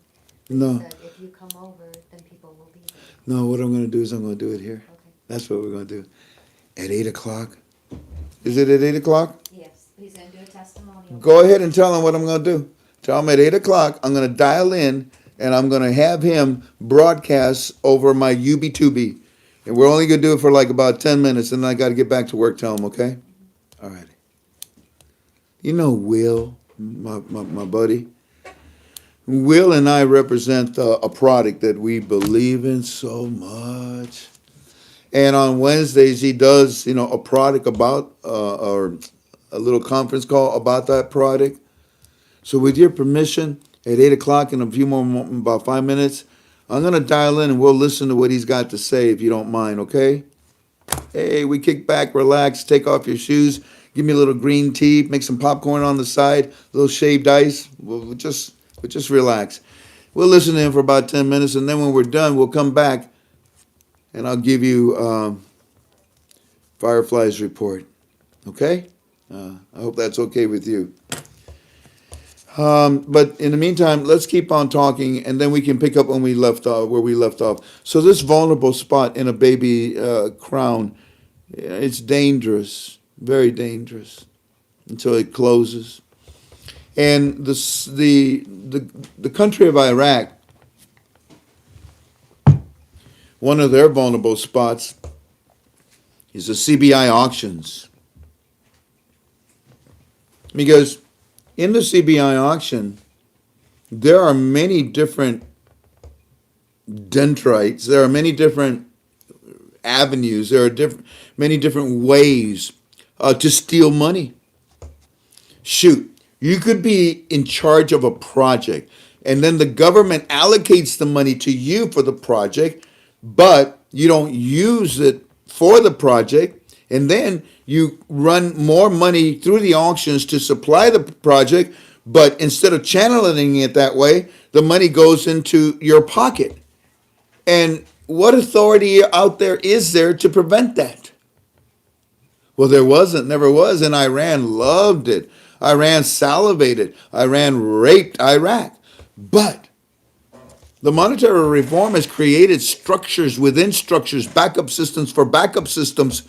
No. He said if you come over, then people will be there. No, what I'm going to do is I'm going to do it here. Okay. That's what we're going to do. At 8 o'clock. Is it at 8 o'clock? Yes, he's going to do a testimonial. Go ahead and tell him what I'm going to do. Tell him at 8 o'clock, I'm going to dial in, and I'm going to have him broadcast over my UB2B. And we're only going to do it for like about 10 minutes, and then I got to get back to work. Tell him, okay? All right. Will, my buddy. Will and I represent a product that we believe in so much. And on Wednesdays, he does, a product about, or a little conference call about that product. So with your permission, at 8 o'clock in a few more, about 5 minutes, I'm going to dial in and we'll listen to what he's got to say if you don't mind, okay? Hey, we kick back, relax, take off your shoes, give me a little green tea, make some popcorn on the side, a little shaved ice. We'll just relax. We'll listen to him for about 10 minutes, and then when we're done, we'll come back, and I'll give you Firefly's report. Okay? I hope that's okay with you. But in the meantime, let's keep on talking, and then we can pick up when we left off, where we left off. So this vulnerable spot in a baby crown, it's dangerous, very dangerous, until it closes. And the country of Iraq, one of their vulnerable spots is the CBI auctions. Because in the CBI auction, there are many different dendrites, there are many different avenues, there are many different ways to steal money. Shoot, you could be in charge of a project, and then the government allocates the money to you for the project, but you don't use it for the project, and then you run more money through the auctions to supply the project, but instead of channeling it that way, the money goes into your pocket. And what authority out there is there to prevent that? Well, there wasn't, never was, and Iran loved it. Iran salivated. Iran raped Iraq. But the monetary reform has created structures within structures, backup systems for backup systems.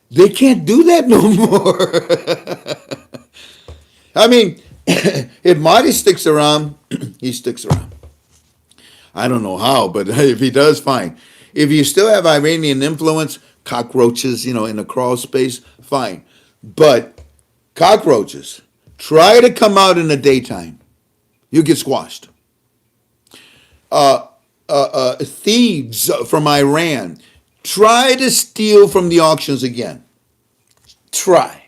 They can't do that no more. I mean, if Marty sticks around, he sticks around. I don't know how, but if he does, fine. If you still have Iranian influence, cockroaches, in a crawl space, fine. But cockroaches, try to come out in the daytime. You get squashed. Thieves from Iran, try to steal from the auctions again. Try.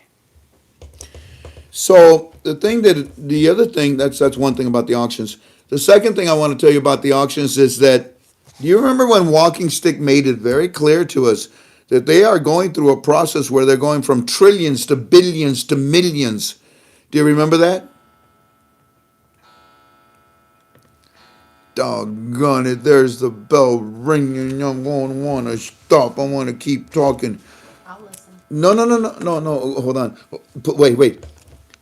So the other thing, that's one thing about the auctions. The second thing I want to tell you about the auctions is that, do you remember when Walking Stick made it very clear to us that they are going through a process where they're going from trillions to billions to millions? Do you remember that? Doggone it, there's the bell ringing. I'm going to want to stop. I want to keep talking. I'll listen. No, hold on. Wait.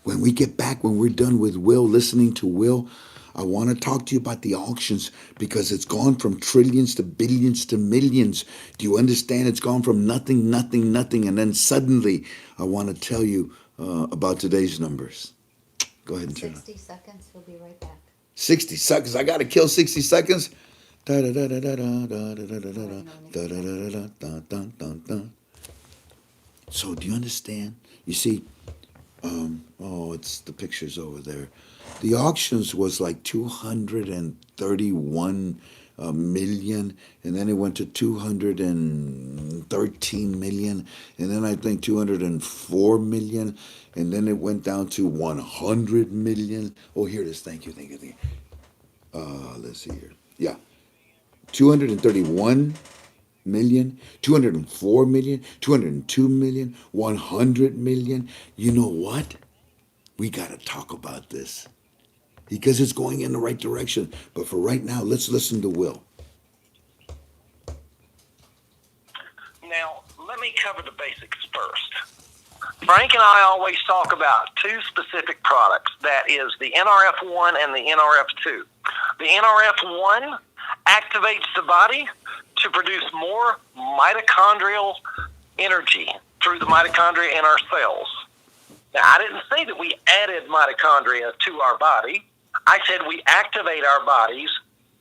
When we get back, when we're done with Will, listening to Will, I want to talk to you about the auctions because it's gone from trillions to billions to millions. Do you understand? It's gone from nothing, and then suddenly I want to tell you about today's numbers. Go ahead and turn it. 60 seconds, we'll be right back. 60 seconds. I got to kill 60 seconds. So do you understand? You see, it's the pictures over there. The auctions was like 231 million, and then it went to 213 million, and then I think 204 million, and then it went down to 100 million. Oh, here it is. Thank you. Let's see here. Yeah. 231 million, 204 million, 202 million, 100 million. You know what? We got to talk about this because it's going in the right direction. But for right now, let's listen to Will. Now, let me cover the basics first. Frank and I always talk about two specific products. That is the NRF1 and the NRF2. The NRF1 activates the body to produce more mitochondrial energy through the mitochondria in our cells. Now, I didn't say that we added mitochondria to our body. I said we activate our bodies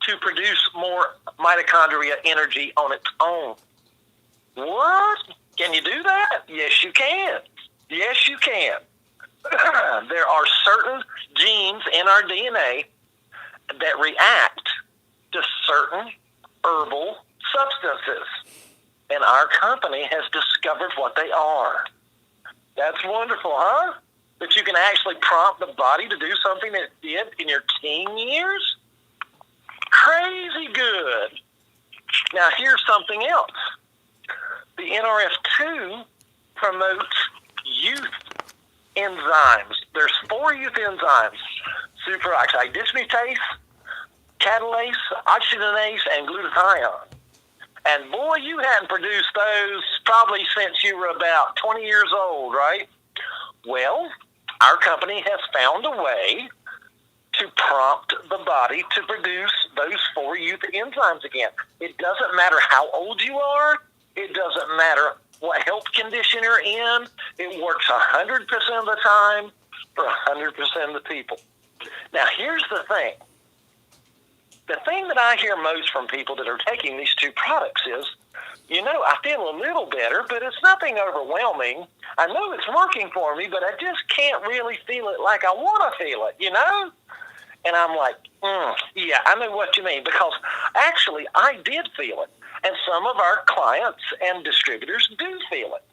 to produce more mitochondria energy on its own. What? Can you do that? Yes, you can. Yes, you can. There are certain genes in our DNA that react to certain herbal substances. And our company has discovered what they are. That's wonderful, huh? That you can actually prompt the body to do something that it did in your teen years? Crazy good. Now, here's something else. The NRF2 promotes youth enzymes. There's 4 youth enzymes: superoxide dismutase, catalase, oxygenase, and glutathione. And boy, you hadn't produced those probably since you were about 20 years old, right? Well, our company has found a way to prompt the body to produce those 4 youth enzymes again. It doesn't matter how old you are. It doesn't matter what health condition you're in. It works 100% of the time for 100% of the people. Now, here's the thing. The thing that I hear most from people that are taking these 2 products is, I feel a little better, but it's nothing overwhelming. I know it's working for me, but I just can't really feel it like I want to feel it, And I'm like, yeah, I know what you mean, because actually I did feel it. And some of our clients and distributors do feel it.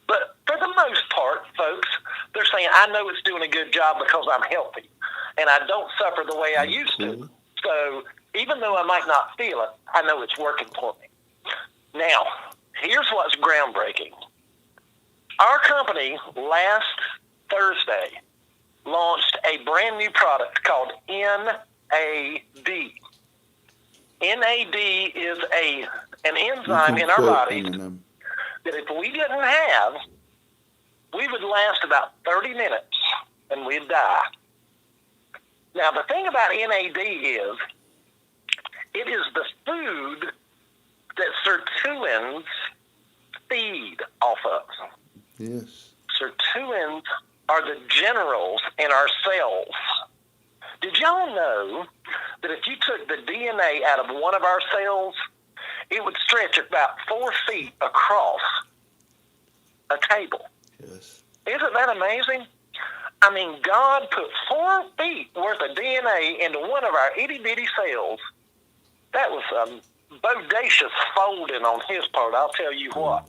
But for the most part, folks, they're saying, I know it's doing a good job because I'm healthy and I don't suffer the way I used to. So even though I might not feel it, I know it's working for me. Now, here's what's groundbreaking. Our company last Thursday launched a brand new product called NAD. NAD is an enzyme in our body that if we didn't have, we would last about 30 minutes and we'd die. Now, the thing about NAD is it is the food that sirtuins feed off of. Yes. Sirtuins are the generals in our cells. Did y'all know that if you took the DNA out of one of our cells, it would stretch about 4 feet across a table? Yes. Isn't that amazing? I mean, God put 4 feet worth of DNA into one of our itty-bitty cells. That was a bodacious folding on his part, I'll tell you what.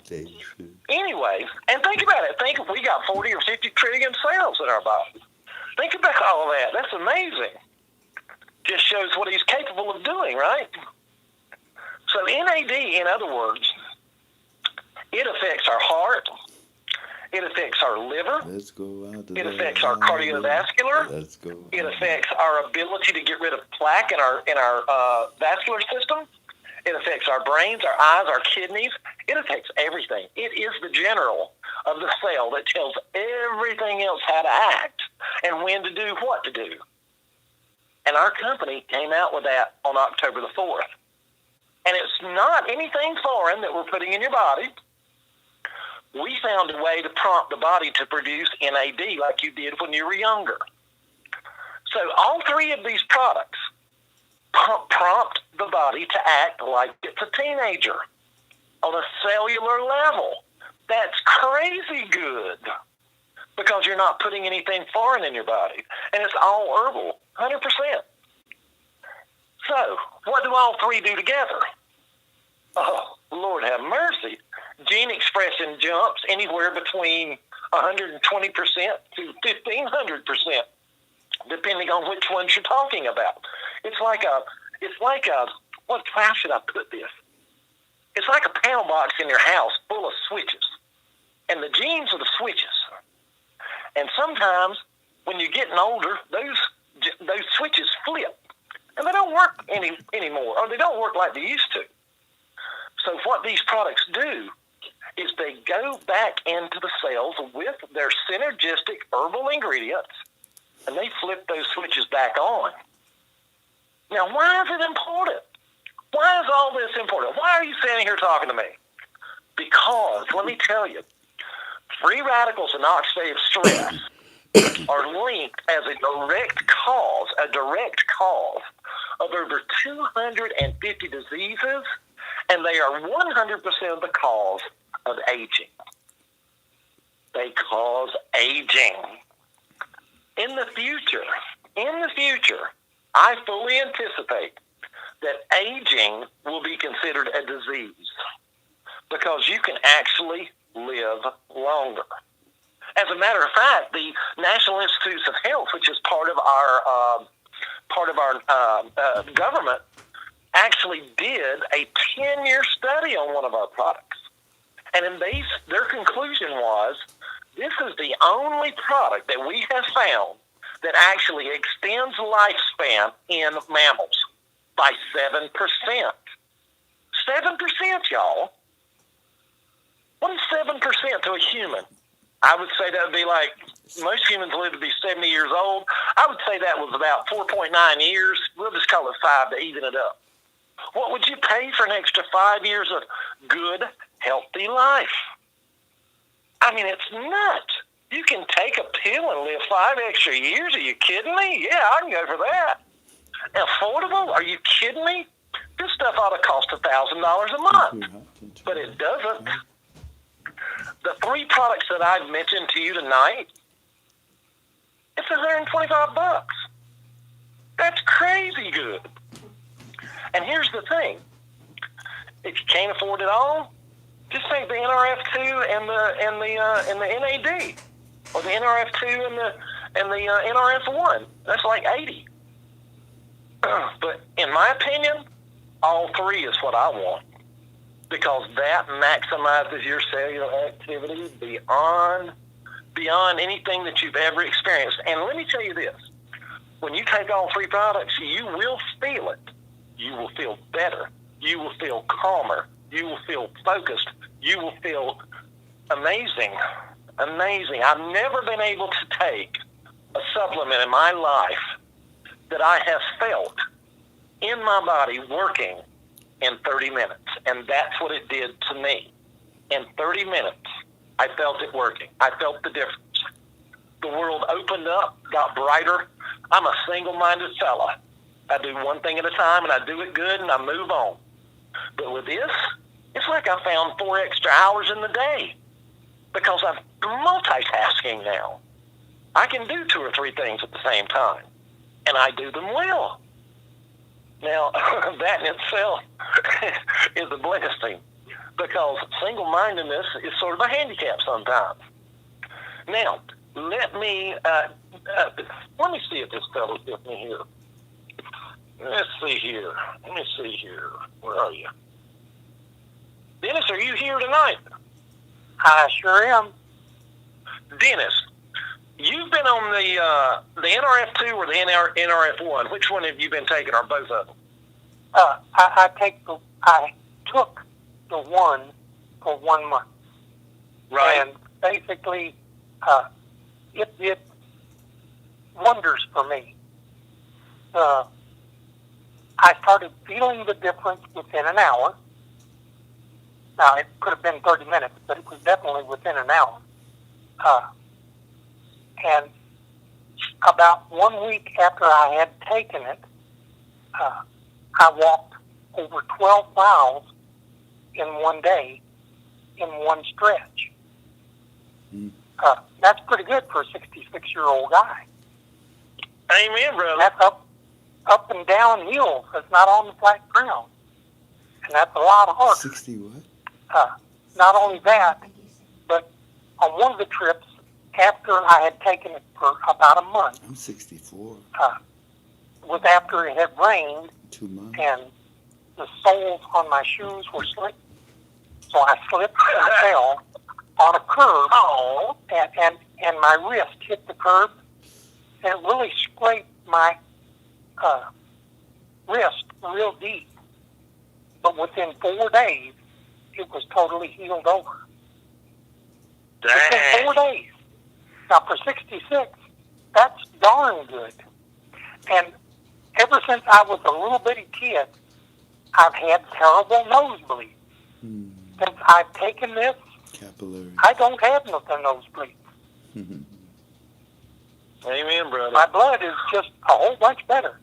Anyway, and think about it. Think we got 40 or 50 trillion cells in our body. Think about all of that. That's amazing. Just shows what he's capable of doing, right? So NAD, in other words, it affects our heart. It affects our liver. Let's go out. It affects our cardiovascular. Let's go. It affects our ability to get rid of plaque in our vascular system. It affects our brains, our eyes, our kidneys. It affects everything. It is the general of the cell that tells everything else how to act and when to do what to do. And our company came out with that on October the 4th. And it's not anything foreign that we're putting in your body. We found a way to prompt the body to produce NAD like you did when you were younger. So all 3 of these products prompt the body to act like it's a teenager on a cellular level. That's crazy good because you're not putting anything foreign in your body. And it's all herbal, 100%. So what do all 3 do together? Oh, Lord have mercy. Gene expression jumps anywhere between 120% to 1,500%, depending on which ones you're talking about. It's like how should I put this? It's like a panel box in your house full of switches. And the genes are the switches. And sometimes when you're getting older, those switches flip. And they don't work anymore, or they don't work like they used to. So what these products do is they go back into the cells with their synergistic herbal ingredients, and they flip those switches back on. Now, why is it important? Why is all this important? Why are you standing here talking to me? Because, let me tell you, free radicals and oxidative stress are linked as a direct cause of over 250 diseases, and they are 100% of the cause of aging. They cause aging. In the future, I fully anticipate that aging will be considered a disease because you can actually live longer. As a matter of fact, the National Institutes of Health, which is part of our government, actually did a 10-year study on one of our products. And in their conclusion was This is the only product that we have found that actually extends lifespan in mammals by 7%. 7%, y'all. What is 7% to a human? I would say that would be like, most humans live to be 70 years old. I would say that was about 4.9 years. We'll just call it 5 to even it up. What would you pay for an extra 5 years of good, healthy life? I mean, it's nuts. You can take a pill and live 5 extra years. Are you kidding me? Yeah, I can go for that. Affordable? Are you kidding me? This stuff ought to cost $1,000 a month, but it doesn't. The 3 products that I've mentioned to you tonight, it's $125. That's crazy good. And here's the thing: if you can't afford it all, just take the NRF2 and the NAD, or the NRF2 and the NRF1. That's like $80. But in my opinion, all 3 is what I want, because that maximizes your cellular activity beyond anything that you've ever experienced. And let me tell you this: when you take all 3 products, you will feel it. You will feel better. You will feel calmer. You will feel focused. You will feel amazing. Amazing. I've never been able to take a supplement in my life that I have felt in my body working in 30 minutes. And that's what it did to me. In 30 minutes, I felt it working. I felt the difference. The world opened up, got brighter. I'm a single-minded fella. I do one thing at a time, and I do it good, and I move on. But with this, it's like I found 4 extra hours in the day, because I'm multitasking now. I can do 2 or 3 things at the same time, and I do them well. Now, that in itself is a blessing, because single-mindedness is sort of a handicap sometimes. Now, let me see if this fellow's with me here. Let's see here. Let me see here. Where are you? Dennis, are you here tonight? I sure am. Dennis, you've been on the NRF2 or the NRF1. Which one have you been taking, or both of them? I took the one for 1 month. Right. And basically, it did wonders for me. I started feeling the difference within an hour. Now, it could have been 30 minutes, but it was definitely within an hour. And about 1 week after I had taken it, I walked over 12 miles in one day in one stretch. That's pretty good for a 66-year-old guy. Amen, brother. That's up and down hills. It's not on the flat ground. And that's a lot harder. 60 what? Not only that, but on one of the trips, after I had taken it for about a month, I'm 64. was after it had rained 2 months. and the soles on my shoes were slick. So I slipped and fell on a curb. Oh. And my wrist hit the curb, and it really scraped my wrist real deep. But within 4 days, it was totally healed over. Within 4 days. Now, for 66, that's darn good. And ever since I was a little bitty kid, I've had terrible nosebleeds. Since I've taken this, Capillary. I don't have nothing nosebleeds. Amen, brother. My blood is just a whole bunch better.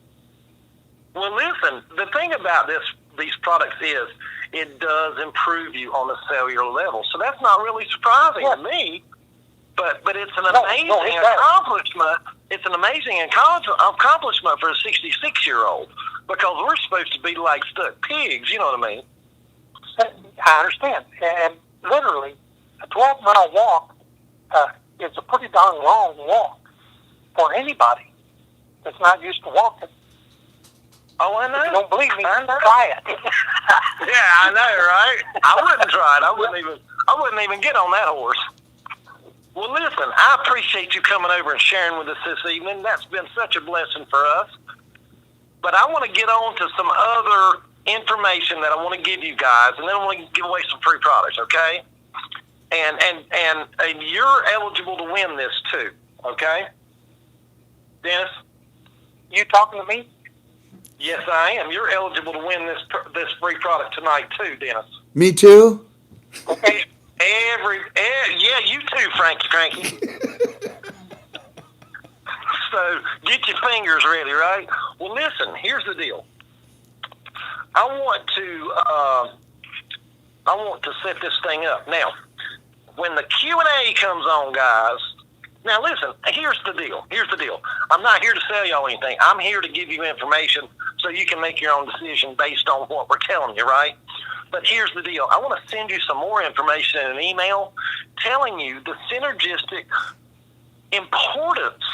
Well, listen, the thing about these products is it does improve you on a cellular level. So that's not really surprising to me, but it's an amazing accomplishment. It's an amazing accomplishment for a 66-year-old, because we're supposed to be like stuck pigs, you know what I mean? I understand. And literally, a 12-mile walk is a pretty darn long walk for anybody that's not used to walking. Oh, I know. If you don't believe me, try it. Yeah, I know, right? I wouldn't try it. I wouldn't even get on that horse. Well, listen, I appreciate you coming over and sharing with us this evening. That's been such a blessing for us. But I want to get on to some other information that I want to give you guys, and then I want to give away some free products, okay? And you're eligible to win this too, okay? Dennis? You talking to me? Yes, I am. You're eligible to win this free product tonight too, Dennis. Me too? Okay. Yeah, you too, Frankie. So get your fingers ready, right? Well, listen. Here's the deal. I want to set this thing up now. When the Q&A comes on, guys. Now, listen. Here's the deal. I'm not here to sell y'all anything. I'm here to give you information so you can make your own decision based on what we're telling you, right? But here's the deal. I want to send you some more information in an email telling you the synergistic importance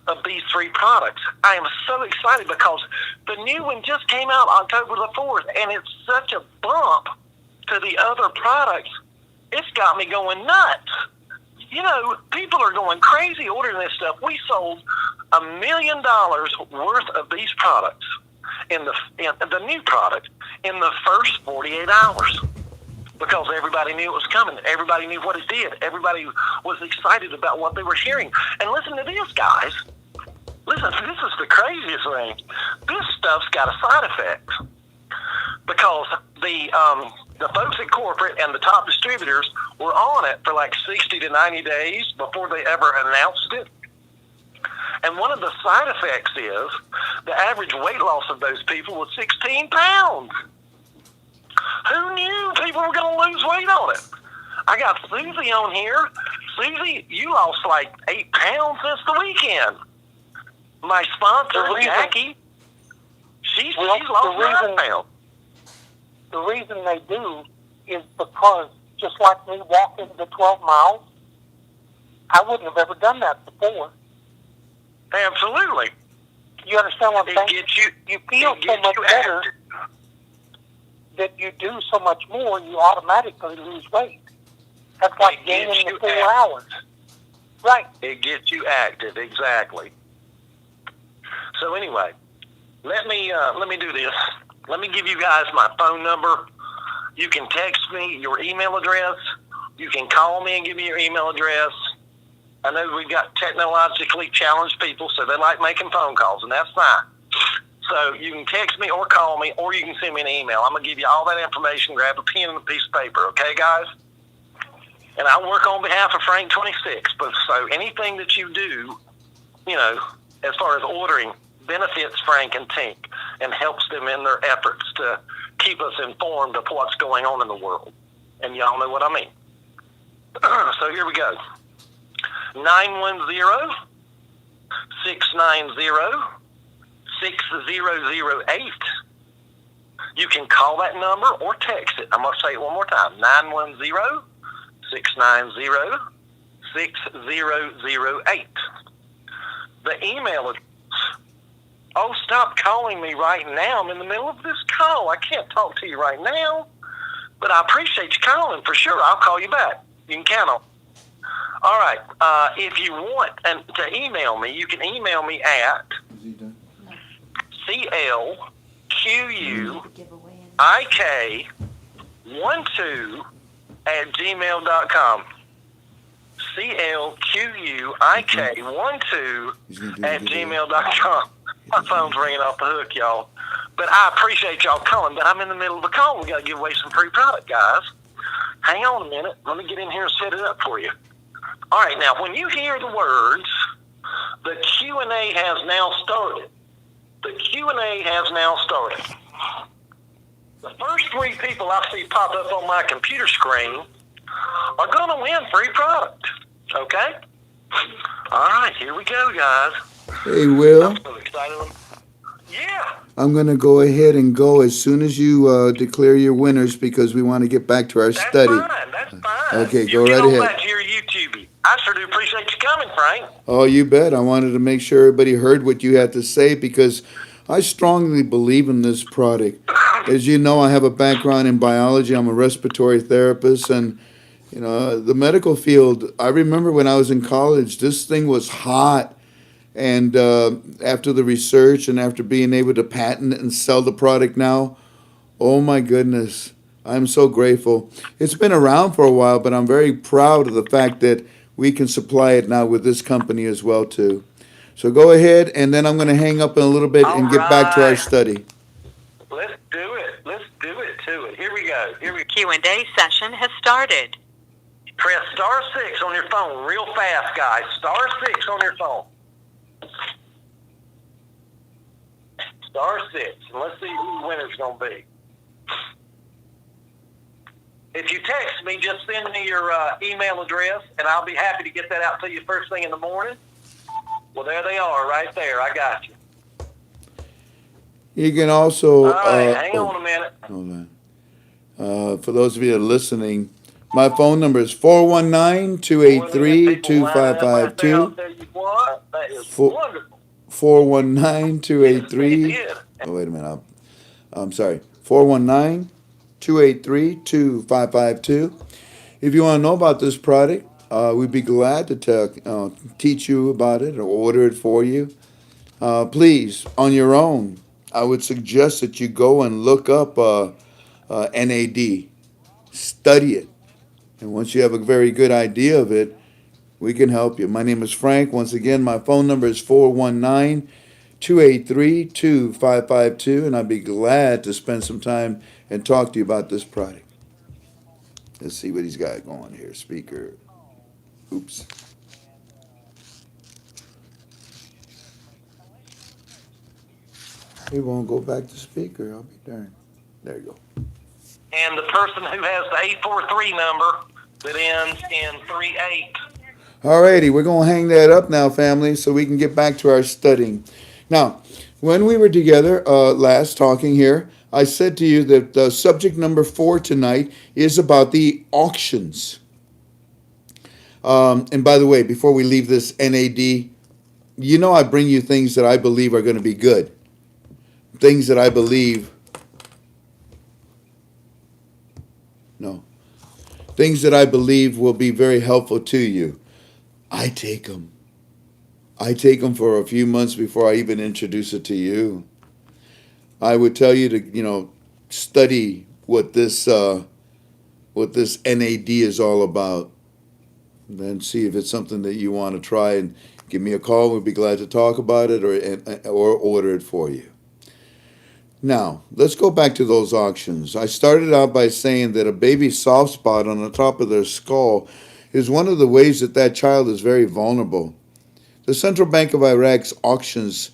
of these three products. I am so excited because the new one just came out October the 4th, and it's such a bump to the other products. It's got me going nuts. You know, people are going crazy ordering this stuff. We sold $1 million worth of these products in the new product in the first 48 hours because everybody knew it was coming. Everybody knew what it did. Everybody was excited about what they were hearing. And listen to this, guys. Listen, this is the craziest thing. This stuff's got a side effect because the folks at corporate and the top distributors were on it for like 60 to 90 days before they ever announced it. And one of the side effects is the average weight loss of those people was 16 pounds. Who knew people were going to lose weight on it? I got Susie on here. Susie, you lost like 8 pounds since the weekend. My sponsor, Jackie, she's lost 9 pounds. The reason they do is because just like me walking the 12 miles, I wouldn't have ever done that before. Absolutely. You understand what I'm saying? You feel so much better active. that you do so much more, you automatically lose weight. That's like gaining the 4 hours. Right. It gets you active, exactly. So anyway, let me do this. Let me give you guys my phone number. You can text me your email address. You can call me and give me your email address. I know we've got technologically challenged people, so they like making phone calls, and that's fine. So you can text me or call me, or you can send me an email. I'm going to give you all that information. Grab a pen and a piece of paper, okay, guys? And I work on behalf of Frank 26, but so anything that you do, you know, as far as ordering, benefits Frank and Tink and helps them in their efforts to keep us informed of what's going on in the world. And y'all know what I mean. So here we go. 910-690-6008. You can call that number or text it. I'm going to say it one more time. 910-690-6008. The email address. Oh, stop calling me right now. I'm in the middle of this call. I can't talk to you right now. But I appreciate you calling for sure. I'll call you back. You can count on it. All right. If you want to email me, you can email me at CLQUIK12@gmail.com. CLQUIK12@gmail.com. My phone's ringing off the hook, y'all. But I appreciate y'all calling, but I'm in the middle of the call. We got to give away some free product, guys. Hang on a minute. Let me get in here and set it up for you. All right, now, when you hear the words, the Q&A has now started. The Q&A has now started. The first 3 people I see pop up on my computer screen are going to win free product. Okay? All right, here we go, guys. Hey, Will. I'm so excited. Yeah. I'm going to go ahead and go as soon as you declare your winners because we want to get back to our study. That's fine. Okay, you go right ahead. Back to your YouTube. I sure do appreciate you coming, Frank. Oh, you bet. I wanted to make sure everybody heard what you had to say because I strongly believe in this product. As you know, I have a background in biology. I'm a respiratory therapist, and You know, the medical field, I remember when I was in college, this thing was hot. And after the research and after being able to patent and sell the product now, oh my goodness, I'm so grateful. It's been around for a while, but I'm very proud of the fact that we can supply it now with this company as well too. So go ahead, and then I'm going to hang up in a little bit All and get back to our right. study. Let's do it. Let's do it to it. Here we go. Q&A session has started. Press *6 on your phone real fast, guys. *6 on your phone. *6. And let's see who the winner's going to be. If you text me, just send me your email address, and I'll be happy to get that out to you first thing in the morning. Well, there they are right there. I got you. You can also. All right, hang on a minute. Hold on. For those of you that are listening, my phone number is 419-283-2552. I'll tell you what, that is wonderful. 419-283. Oh, wait a minute. I'm sorry. 419-283-2552. If you want to know about this product, we'd be glad to teach you about it or order it for you. Please, on your own, I would suggest that you go and look up NAD, study it. And once you have a very good idea of it, we can help you. My name is Frank. Once again, my phone number is 419-283-2552, and I'd be glad to spend some time and talk to you about this product. Let's see what he's got going here. Speaker. Oops. He won't go back to speaker. I'll be darned. There you go. And the person who has the 843 number that ends in 38. Alrighty, we're going to hang that up now, family, so we can get back to our studying. Now, when we were together last talking here, I said to you that subject number 4 tonight is about the auctions. And by the way, before we leave this NAD, you know I bring you things that I believe are going to be good. Things that I believe, things that I believe will be very helpful to you. I take them. I take them for a few months before I even introduce it to you. I would tell you to, study what this NAD is all about. Then see if it's something that you want to try, and give me a call. We'd be glad to talk about it or order it for you. Now, let's go back to those auctions. I started out by saying that a baby's soft spot on the top of their skull is one of the ways that that child is very vulnerable. The Central Bank of Iraq's auctions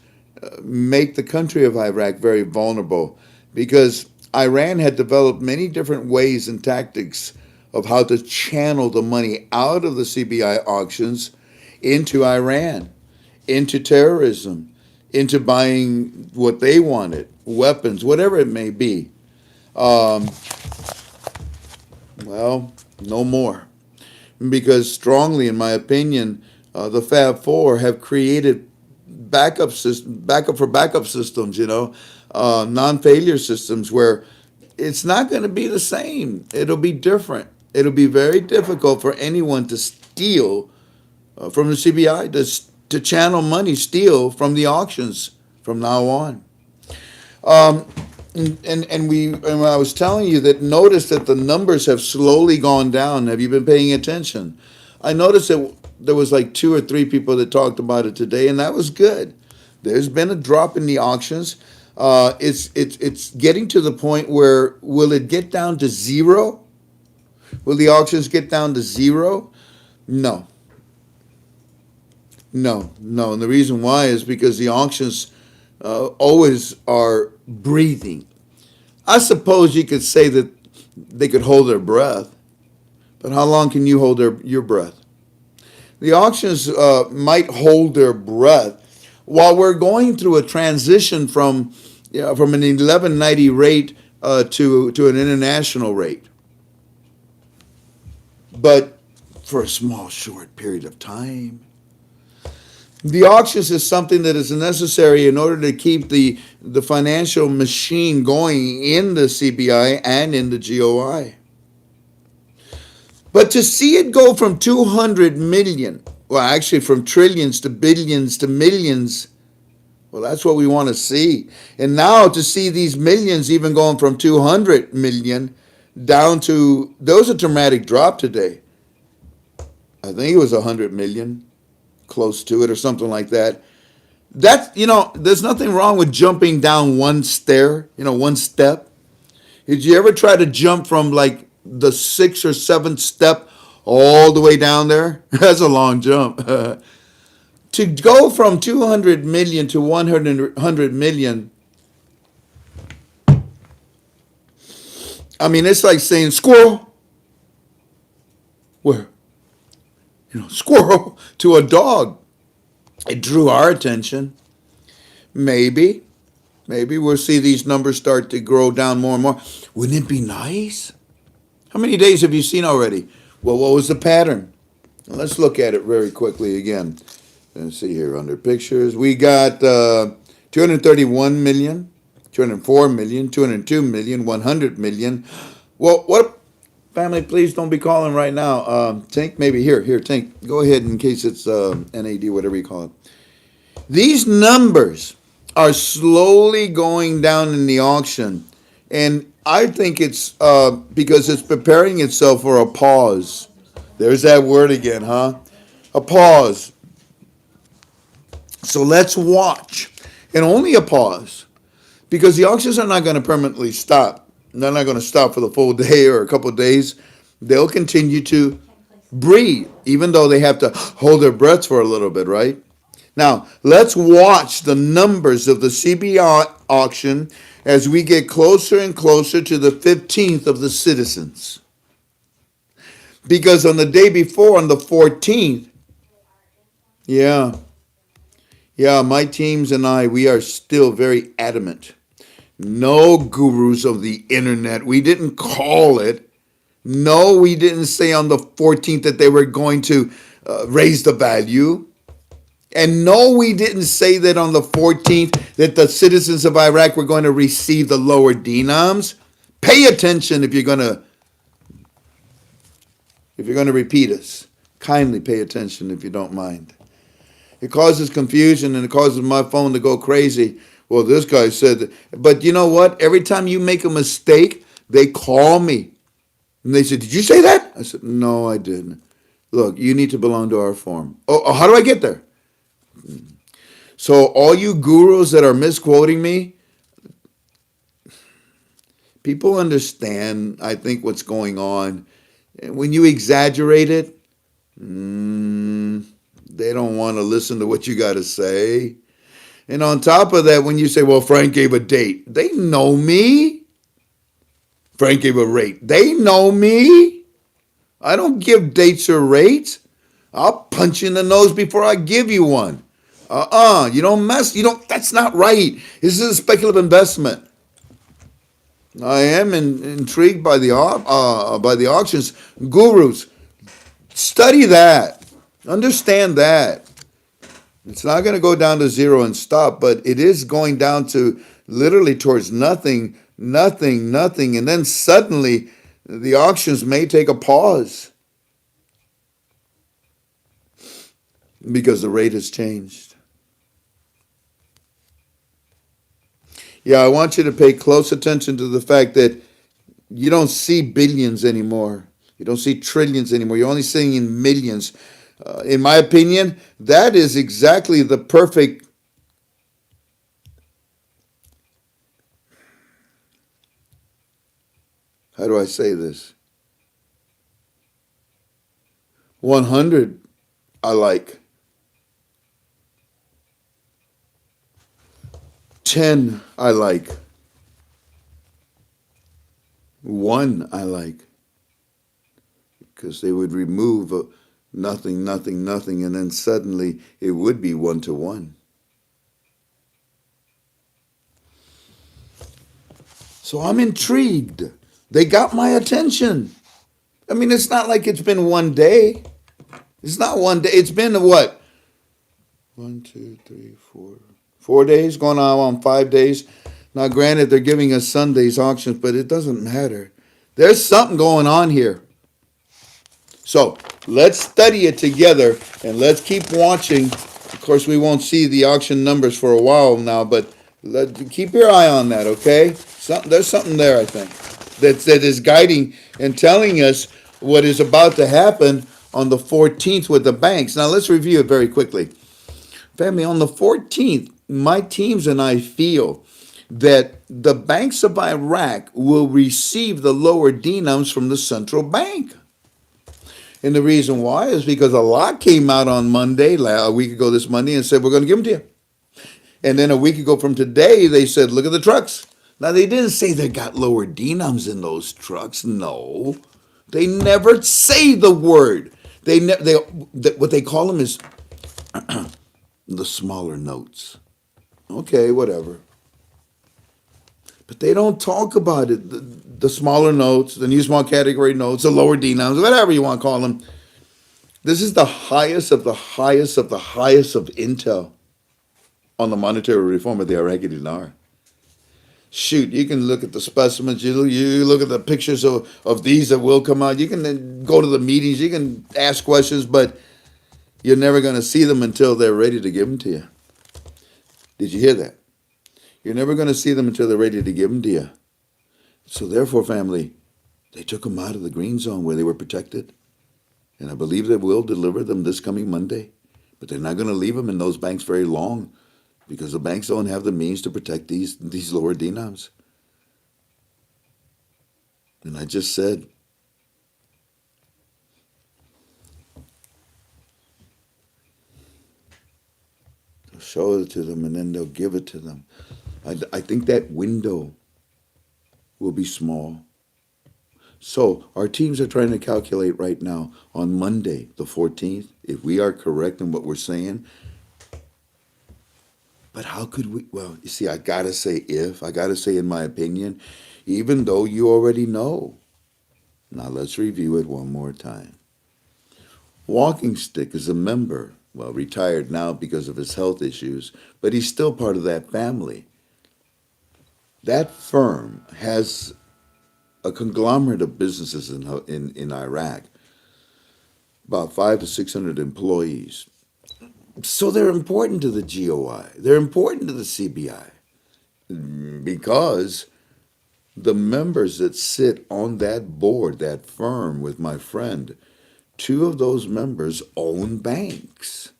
make the country of Iraq very vulnerable because Iran had developed many different ways and tactics of how to channel the money out of the CBI auctions into Iran, into terrorism, into buying what they wanted, weapons, whatever it may be. Well, no more. Because strongly, in my opinion, the Fab Four have created backup systems, non-failure systems where it's not going to be the same. It'll be different. It'll be very difficult for anyone to steal from the CBI, to channel money, steal from the auctions from now on. And I was telling you that notice that the numbers have slowly gone down. Have you been paying attention? I noticed that there was like 2 or 3 people that talked about it today, and that was good. There's been a drop in the auctions. It's getting to the point where, will it get down to 0? Will the auctions get down to 0? No. And the reason why is because the auctions always are breathing. I suppose you could say that they could hold their breath, but how long can you hold your breath? The auctions might hold their breath while we're going through a transition from an 1190 rate to an international rate, but for a small, short period of time. The auctions is something that is necessary in order to keep the financial machine going in the CBI and in the GOI. But to see it go from 200 million, well, actually from trillions to billions to millions, well, that's what we want to see. And now to see these millions even going from 200 million down to, there was a dramatic drop today. I think it was 100 million, close to it or something like that. That's, there's nothing wrong with jumping down one stair, one step. Did you ever try to jump from like the 6th or 7th step all the way down there? That's a long jump. To go from 200 million to 100 million, I mean, it's like saying squirrel. Where? Squirrel to a dog. It drew our attention. Maybe we'll see these numbers start to grow down more and more. Wouldn't it be nice? How many days have you seen already? Well, what was the pattern? Well, let's look at it very quickly again. Let's see here under pictures. We got 231 million, 204 million, 202 million, 100 million. Well, what? Family, please don't be calling right now. Tink, maybe here, Tink. Go ahead in case it's NAD, whatever you call it. These numbers are slowly going down in the auction. And I think it's because it's preparing itself for a pause. There's that word again, huh? A pause. So let's watch. And only a pause. Because the auctions are not going to permanently stop. They're not going to stop for the full day or a couple of days. They'll continue to breathe, even though they have to hold their breaths for a little bit, right? Now, let's watch the numbers of the CBI auction as we get closer and closer to the 15th of the citizens. Because on the day before, on the 14th, my teams and I, we are still very adamant. No gurus of the internet. We didn't call it. No, we didn't say on the 14th that they were going to raise the value. And no, we didn't say that on the 14th that the citizens of Iraq were going to receive the lower dinams. Pay attention if you're going to repeat us. Kindly pay attention if you don't mind. It causes confusion and it causes my phone to go crazy. Well, this guy said that. But you know what? Every time you make a mistake, they call me. And they said, did you say that? I said, no, I didn't. Look, you need to belong to our forum. Oh, how do I get there? So all you gurus that are misquoting me, people understand, I think, what's going on. And when you exaggerate it, they don't want to listen to what you got to say. And on top of that, when you say, well, Frank gave a date, they know me. Frank gave a rate. They know me. I don't give dates or rates. I'll punch you in the nose before I give you one. You don't mess. That's not right. This is a speculative investment. I am intrigued by the auctions. Gurus, study that. Understand that. It's not going to go down to zero and stop, but it is going down to literally towards nothing. And then suddenly the auctions may take a pause because the rate has changed. Yeah, I want you to pay close attention to the fact that you don't see billions anymore. You don't see trillions anymore. You're only seeing in millions. In my opinion, that is exactly the perfect how do I say this? 100 I like. 10 I like. 1 I like. Because they would remove nothing, and then suddenly it would be 1-to-1. So I'm intrigued. They got my attention. I mean, it's not like it's been one day. It's not one day. It's been what? 1, 2, 3, 4. 4 days, going on 5 days. Now, granted, they're giving us Sunday's auctions, but it doesn't matter. There's something going on here. So let's study it together and let's keep watching. Of course, we won't see the auction numbers for a while now, but keep your eye on that, okay? There's something there, I think, that is guiding and telling us what is about to happen on the 14th with the banks. Now, let's review it very quickly. Family, on the 14th, my teams and I feel that the banks of Iraq will receive the lower dinars from the central bank. And the reason why is because a lot came out on Monday, a week ago this Monday, and said, we're going to give them to you. And then a week ago from today, they said, look at the trucks. Now, they didn't say they got lower dinars in those trucks. No. They never say the word. What they call them is the smaller notes. Okay, whatever. But they don't talk about it. The smaller notes, the new small category notes, the lower dinars, whatever you want to call them. This is the highest of the highest of the highest of intel on the monetary reform of the Iraqi dinar. Shoot, you can look at the specimens, you look at the pictures of these that will come out. You can then go to the meetings, you can ask questions, but you're never going to see them until they're ready to give them to you. Did you hear that? You're never going to see them until they're ready to give them to you. So therefore, family, they took them out of the green zone where they were protected. And I believe they will deliver them this coming Monday. But they're not going to leave them in those banks very long because the banks don't have the means to protect these lower dinars. And I just said, they'll show it to them and then they'll give it to them. I think that window will be small. So our teams are trying to calculate right now on Monday, the 14th, if we are correct in what we're saying. But how could we? Well, you see, I got to say in my opinion, even though you already know. Now let's review it one more time. Walking Stick is a member, well, retired now because of his health issues, but he's still part of that family. That firm has a conglomerate of businesses in Iraq, about 500 to 600 employees. So they're important to the GOI. They're important to the CBI because the members that sit on that board, that firm with my friend, 2 of those members own banks.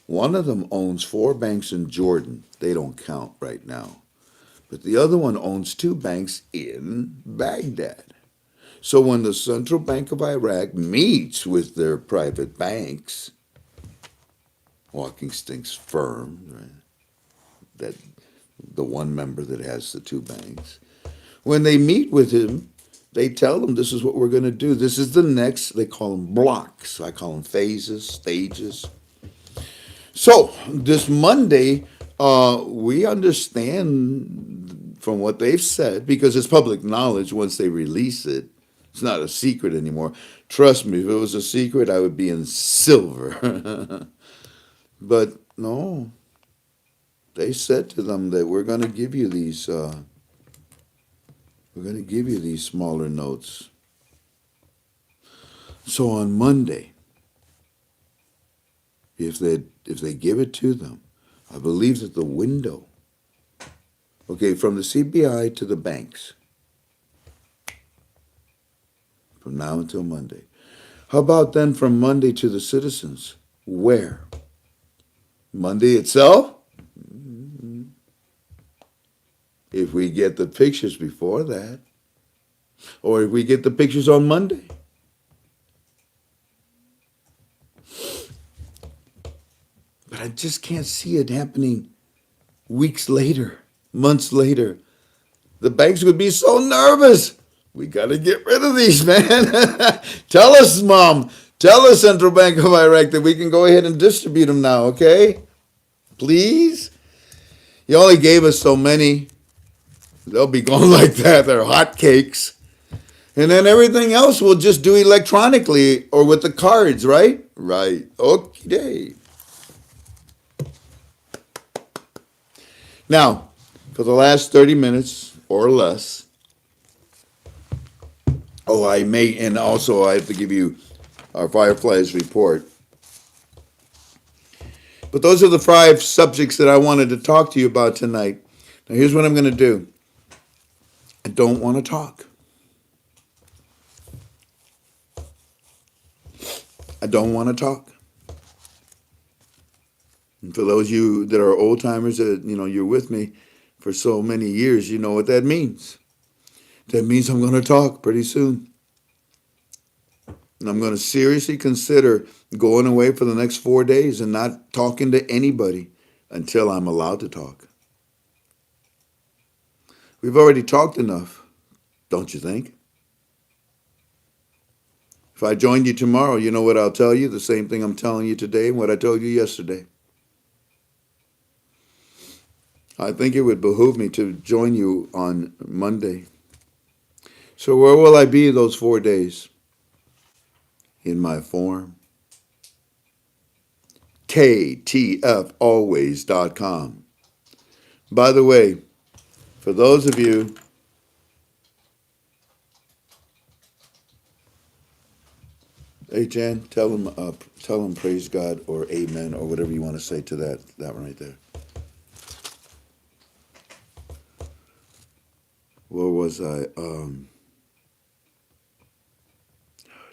One of them owns 4 banks in Jordan. They don't count right now. But the other one owns 2 banks in Baghdad. So when the Central Bank of Iraq meets with their private banks, Walking Stick's firm, right, that the one member that has the 2 banks, when they meet with him, they tell him this is what we're going to do. This is the next, they call them blocks. I call them phases, stages. So this Monday, we understand from what they've said, because it's public knowledge once they release it. It's not a secret anymore. Trust me, if it was a secret, I would be in silver. But no, they said to them that we're going to give you these smaller notes. So on Monday, if they give it to them, I believe that the window, okay, from the CBI to the banks, from now until Monday. How about then from Monday to the citizens? Where? Monday itself? If we get the pictures before that, or if we get the pictures on Monday. But I just can't see it happening weeks later, months later. The banks would be so nervous. We got to get rid of these, man. Tell us, Mom. Tell us, Central Bank of Iraq, that we can go ahead and distribute them now, okay? Please? You only gave us so many. They'll be going like that. They're hotcakes. And then everything else we'll just do electronically or with the cards, right? Right. Okay. Now, for the last 30 minutes or less, Oh, and also I have to give you our Fireflies report. But those are the 5 subjects that I wanted to talk to you about tonight. Now, here's what I'm going to do. I don't want to talk. I don't want to talk. And for those of you that are old timers that you're with me for so many years, you know what that means. That means I'm going to talk pretty soon. And I'm going to seriously consider going away for the next 4 days and not talking to anybody until I'm allowed to talk. We've already talked enough, don't you think? If I joined you tomorrow, you know what I'll tell you? The same thing I'm telling you today and what I told you yesterday. I think it would behoove me to join you on Monday. So where will I be those 4 days? In my form. KTFalways.com. By the way, for those of you hey Jan, tell them praise God or amen or whatever you want to say to that one right there. Where was I? Oh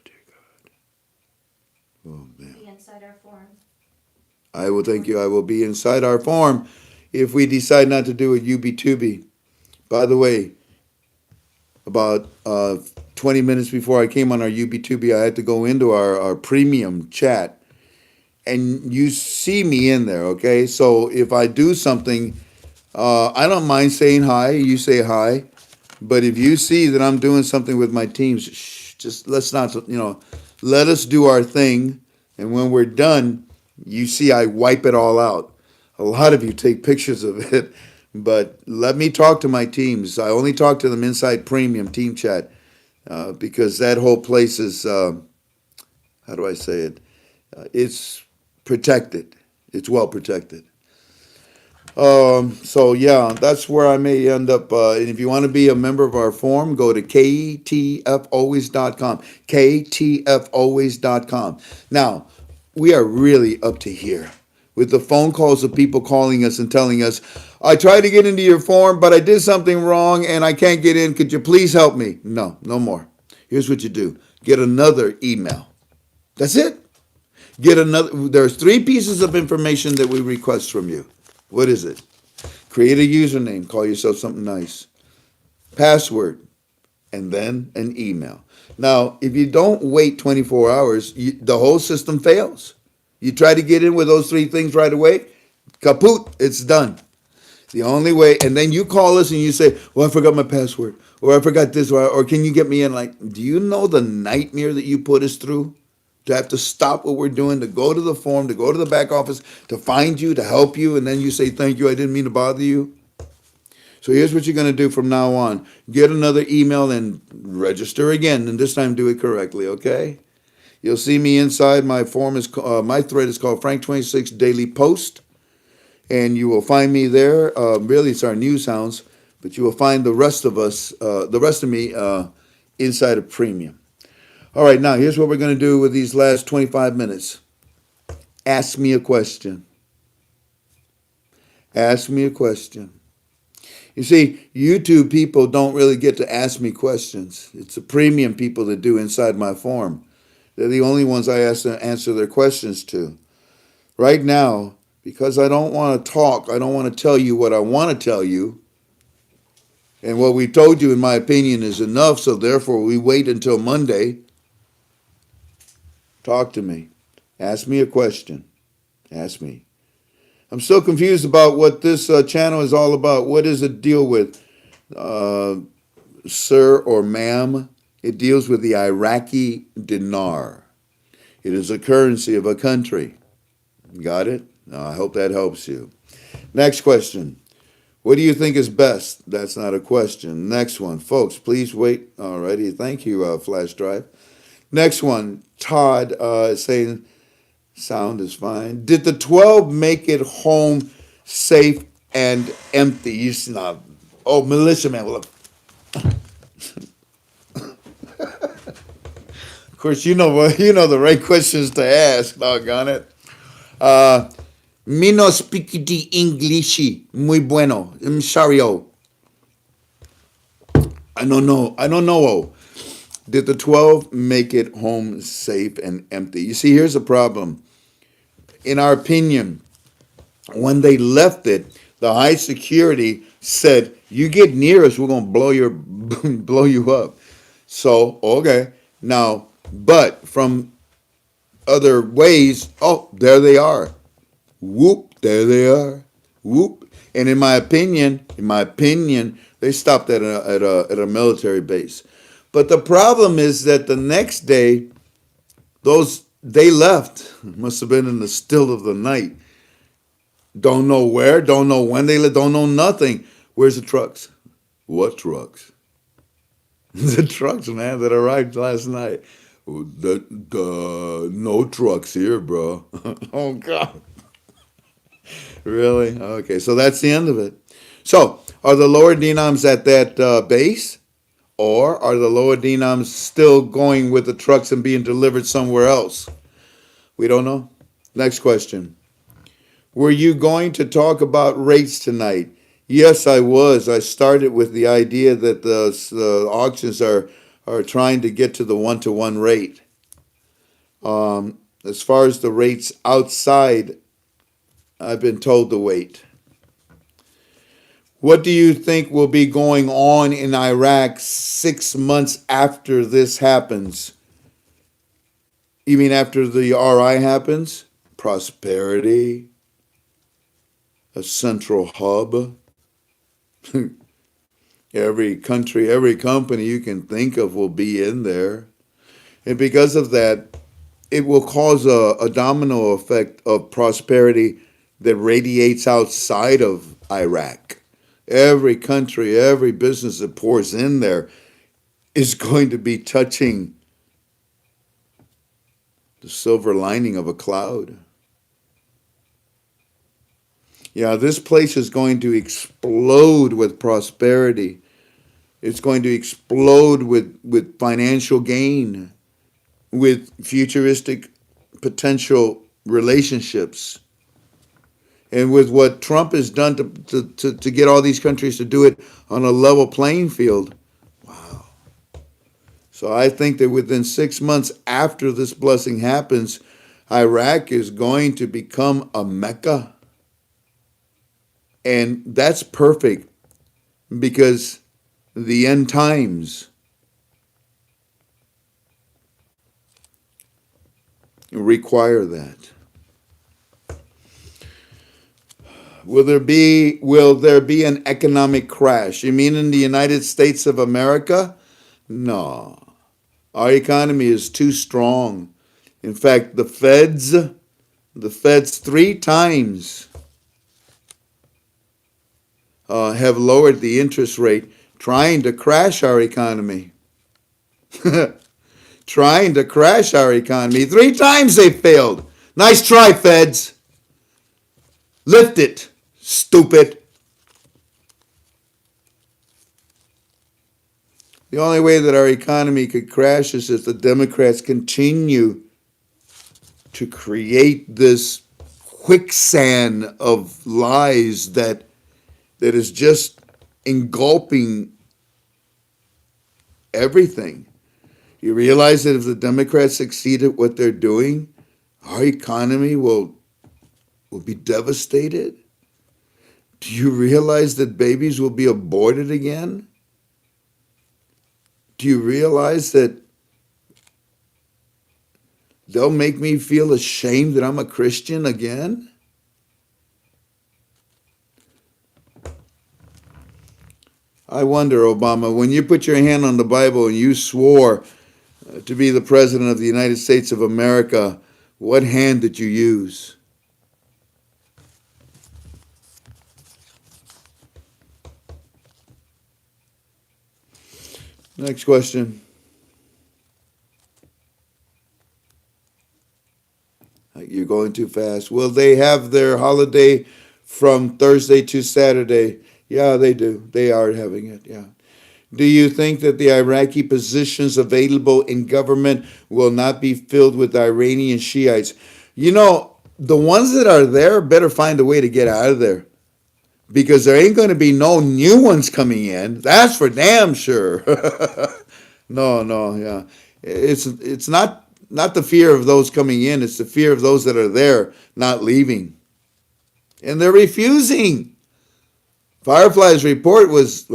dear God. Oh man. Be inside our forum. I will thank you. I will be inside our forum if we decide not to do a UB2B. By the way, about 20 minutes before I came on our UB2B, I had to go into our premium chat. And you see me in there, okay? So if I do something, I don't mind saying hi. You say hi. But if you see that I'm doing something with my teams, just let's not, let us do our thing. And when we're done, you see I wipe it all out. A lot of you take pictures of it, but let me talk to my teams. I only talk to them inside premium team chat because that whole place is, how do I say it? It's protected. It's well protected. So yeah, that's where I may end up. And if you want to be a member of our forum, go to ktfalways.com. ktfalways.com. Now, we are really up to here with the phone calls of people calling us and telling us, I tried to get into your forum, but I did something wrong and I can't get in. Could you please help me? No more. Here's what you do. Get another email. That's it. There's 3 pieces of information that we request from you. What is it? Create a username. Call yourself something nice. Password. And then an email. Now, if you don't wait 24 hours, the whole system fails. You try to get in with those 3 things right away, kaput, it's done. The only way, and then you call us and you say, well, I forgot my password, or I forgot this, or can you get me in? Like, do you know the nightmare that you put us through? To have to stop what we're doing, to go to the forum, to go to the back office, to find you, to help you, and then you say, thank you, I didn't mean to bother you. So here's what you're going to do from now on. Get another email and register again, and this time do it correctly, okay? You'll see me inside. My forum is my thread is called Frank26 Daily Post, and you will find me there. Really, it's our news hounds, but you will find the rest of me inside of Premium. All right, now here's what we're going to do with these last 25 minutes. Ask me a question. Ask me a question. You see, YouTube people don't really get to ask me questions. It's the premium people that do inside my forum. They're the only ones I ask to answer their questions to. Right now, because I don't want to talk, I don't want to tell you what I want to tell you. And what we told you, in my opinion, is enough, so therefore we wait until Monday. Talk to me. Ask me a question. Ask me. I'm still confused about what this channel is all about. What does it deal with, sir or ma'am? It deals with the Iraqi dinar. It is a currency of a country. Got it? I hope that helps you. Next question. What do you think is best? That's not a question. Next one. Folks, please wait. Alrighty. Thank you, Flash Drive. Next one, Todd is saying, sound is fine. Did the 12 make it home safe and empty? You snob. Oh, militia man. Well, course, you know what you know the right questions to ask. Doggone it. Me no speak the Englishy. Muy bueno. I'm sorry. Oh, I don't know. I don't know. Oh, did the 12 make it home safe and empty? You see, here's the problem. In our opinion, when they left it, the high security said, "You get near us, we're gonna blow your blow you up." So okay, now, but from other ways, oh, there they are. Whoop, there they are. Whoop. And in my opinion, they stopped at a military base. But the problem is that the next day, they left. Must have been in the still of the night. Don't know where, don't know when they left, don't know nothing. Where's the trucks? What trucks? The trucks, man, that arrived last night. No trucks here, bro. Oh God. Really? Okay, so that's the end of it. So, are the lower denoms at that base? Or are the lower denoms still going with the trucks and being delivered somewhere else? We don't know. Next question. Were you going to talk about rates tonight? Yes, I was. I started with the idea that the auctions are trying to get to the one-to-one rate. As far as the rates outside, I've been told to wait. What do you think will be going on in Iraq 6 months after this happens? You mean after the RI happens? Prosperity, a central hub. Every country, every company you can think of will be in there. And because of that, it will cause a domino effect of prosperity that radiates outside of Iraq. Every country, every business that pours in there is going to be touching the silver lining of a cloud. Yeah, this place is going to explode with prosperity. It's going to explode with financial gain, with futuristic potential relationships. And with what Trump has done to get all these countries to do it on a level playing field, wow. So I think that within 6 months after this blessing happens, Iraq is going to become a Mecca. And that's perfect because the end times require that. Will there be an economic crash? You mean in the United States of America? No. Our economy is too strong. In fact, the feds 3 times have lowered the interest rate, trying to crash our economy. Trying to crash our economy. 3 times they failed. Nice try, feds. Lift it, stupid. The only way that our economy could crash is if the Democrats continue to create this quicksand of lies that is just engulfing everything. You realize that if the Democrats succeed at what they're doing, our economy will be devastated? Do you realize that babies will be aborted again? Do you realize that they'll make me feel ashamed that I'm a Christian again? I wonder, Obama, when you put your hand on the Bible and you swore to be the President of the United States of America, what hand did you use? Next question. You're going too fast. Will they have their holiday from Thursday to Saturday? Yeah, they do. They are having it, yeah. Do you think that the Iraqi positions available in government will not be filled with Iranian Shiites? You know, the ones that are there better find a way to get out of there because there ain't going to be no new ones coming in. That's for damn sure. No, yeah. It's not the fear of those coming in, it's the fear of those that are there not leaving. And they're refusing. Firefly's report was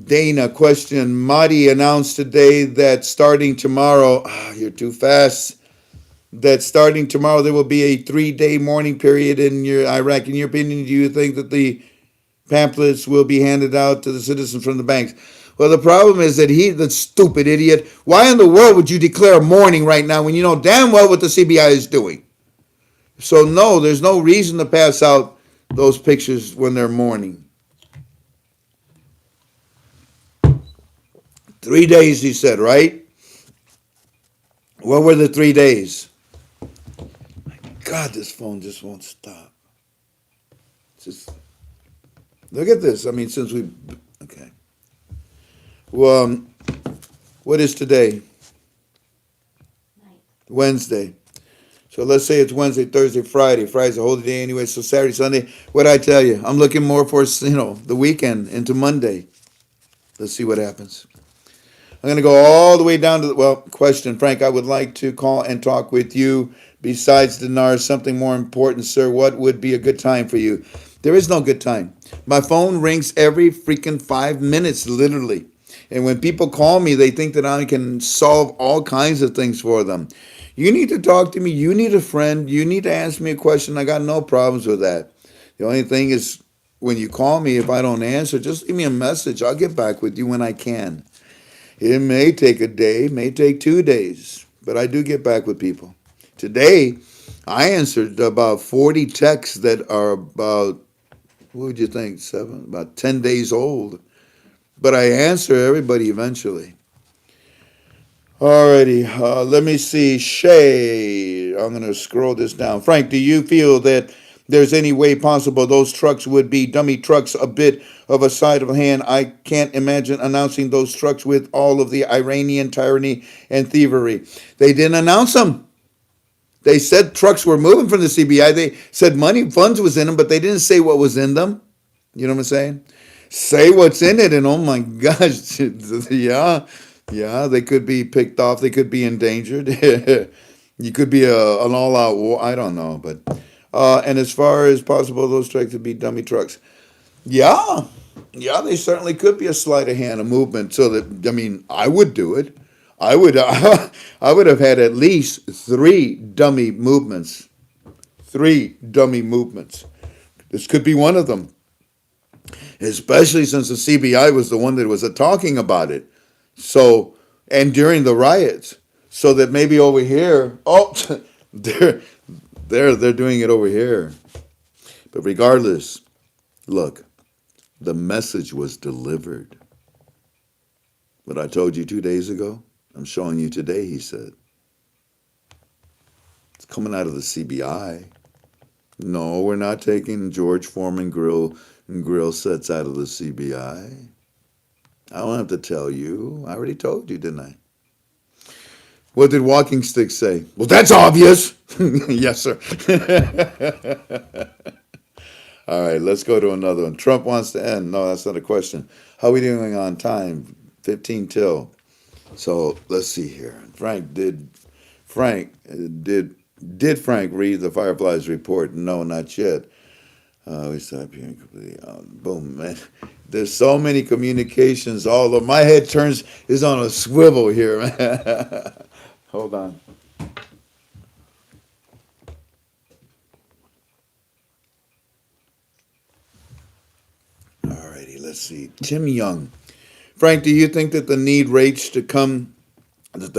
Dana question. Mahdi announced today that starting tomorrow, you're too fast. That starting tomorrow there will be a 3-day mourning period in Iraq. In your opinion, do you think that the pamphlets will be handed out to the citizens from the banks? Well, the problem is that the stupid idiot, why in the world would you declare mourning right now when you know damn well what the CBI is doing? So no, there's no reason to pass out those pictures when they're mourning. 3 days, he said, right? What were the 3 days? My God, this phone just won't stop. Just look at this. I mean, okay. Well, what is today? Wednesday. So let's say it's Wednesday, Thursday, Friday. Friday's a holy day anyway, so Saturday, Sunday. What I tell you, I'm looking more for, the weekend into Monday. Let's see what happens. I'm going to go all the way down to question. Frank, I would like to call and talk with you. Besides dinar, something more important, sir. What would be a good time for you? There is no good time. My phone rings every freaking 5 minutes, literally. And when people call me, they think that I can solve all kinds of things for them. You need to talk to me. You need a friend. You need to ask me a question. I got no problems with that. The only thing is when you call me, if I don't answer, just leave me a message. I'll get back with you when I can. It may take a day, may take 2 days, but I do get back with people. Today, I answered about 40 texts that are about, what would you think, about 10 days old. But I answer everybody eventually. Alrighty, let me see. Shay, I'm going to scroll this down. Frank, do you feel that there's any way possible those trucks would be dummy trucks, a bit of a sleight of hand? I can't imagine announcing those trucks with all of the Iranian tyranny and thievery. They didn't announce them. They said trucks were moving from the CBI. They said funds was in them, but they didn't say what was in them. You know what I'm saying? Say what's in it, and oh my gosh, yeah, they could be picked off. They could be endangered. You could be an all-out war. I don't know, but and as far as possible, those trucks would be dummy trucks. Yeah, they certainly could be a sleight of hand, a movement. So that I would do it. I would have had at least 3 dummy movements. 3 dummy movements. This could be one of them. Especially since the CBI was the one that was talking about it. So, and during the riots, so that maybe over here, they're doing it over here. But regardless, look, the message was delivered. What I told you 2 days ago, I'm showing you today, he said. It's coming out of the CBI. No, we're not taking George Foreman grill sets out of the CBI. I don't have to tell you. I already told you, didn't I? What did Walking Stick say? Well, that's obvious. Yes, sir. All right, let's go to another one. Trump wants to end. No, that's not a question. How are we doing on time? 15 till. So let's see here. Did Frank read the Fireflies report? No, not yet. We stop here completely. Boom, man. There's so many communications. All of my head is on a swivel here, man. Hold on. Alrighty, let's see. Tim Young. Frank, do you think that the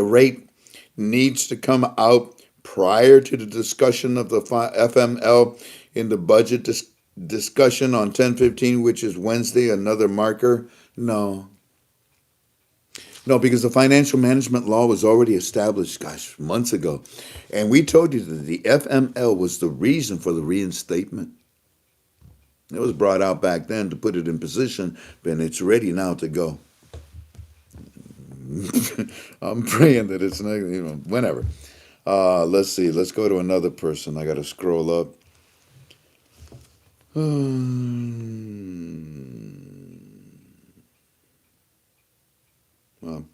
rate needs to come out prior to the discussion of the FML in the budget discussion on 10/15, which is Wednesday, another marker? No, because the financial management law was already established, months ago. And we told you that the FML was the reason for the reinstatement. It was brought out back then to put it in position, and it's ready now to go. I'm praying that it's not, whenever. Let's see. Let's go to another person. I got to scroll up. Well,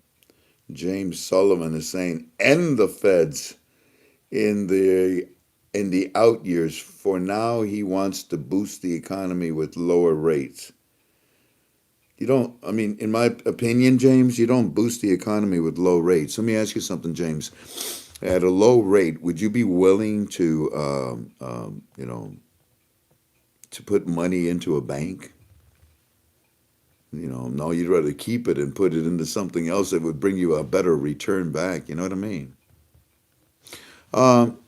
James Sullivan is saying, end the feds in the out years. For now, he wants to boost the economy with lower rates. You don't, I mean, in my opinion, James, you don't boost the economy with low rates. Let me ask you something, James. At a low rate, would you be willing to, to put money into a bank? No, you'd rather keep it and put it into something else that would bring you a better return back. You know what I mean?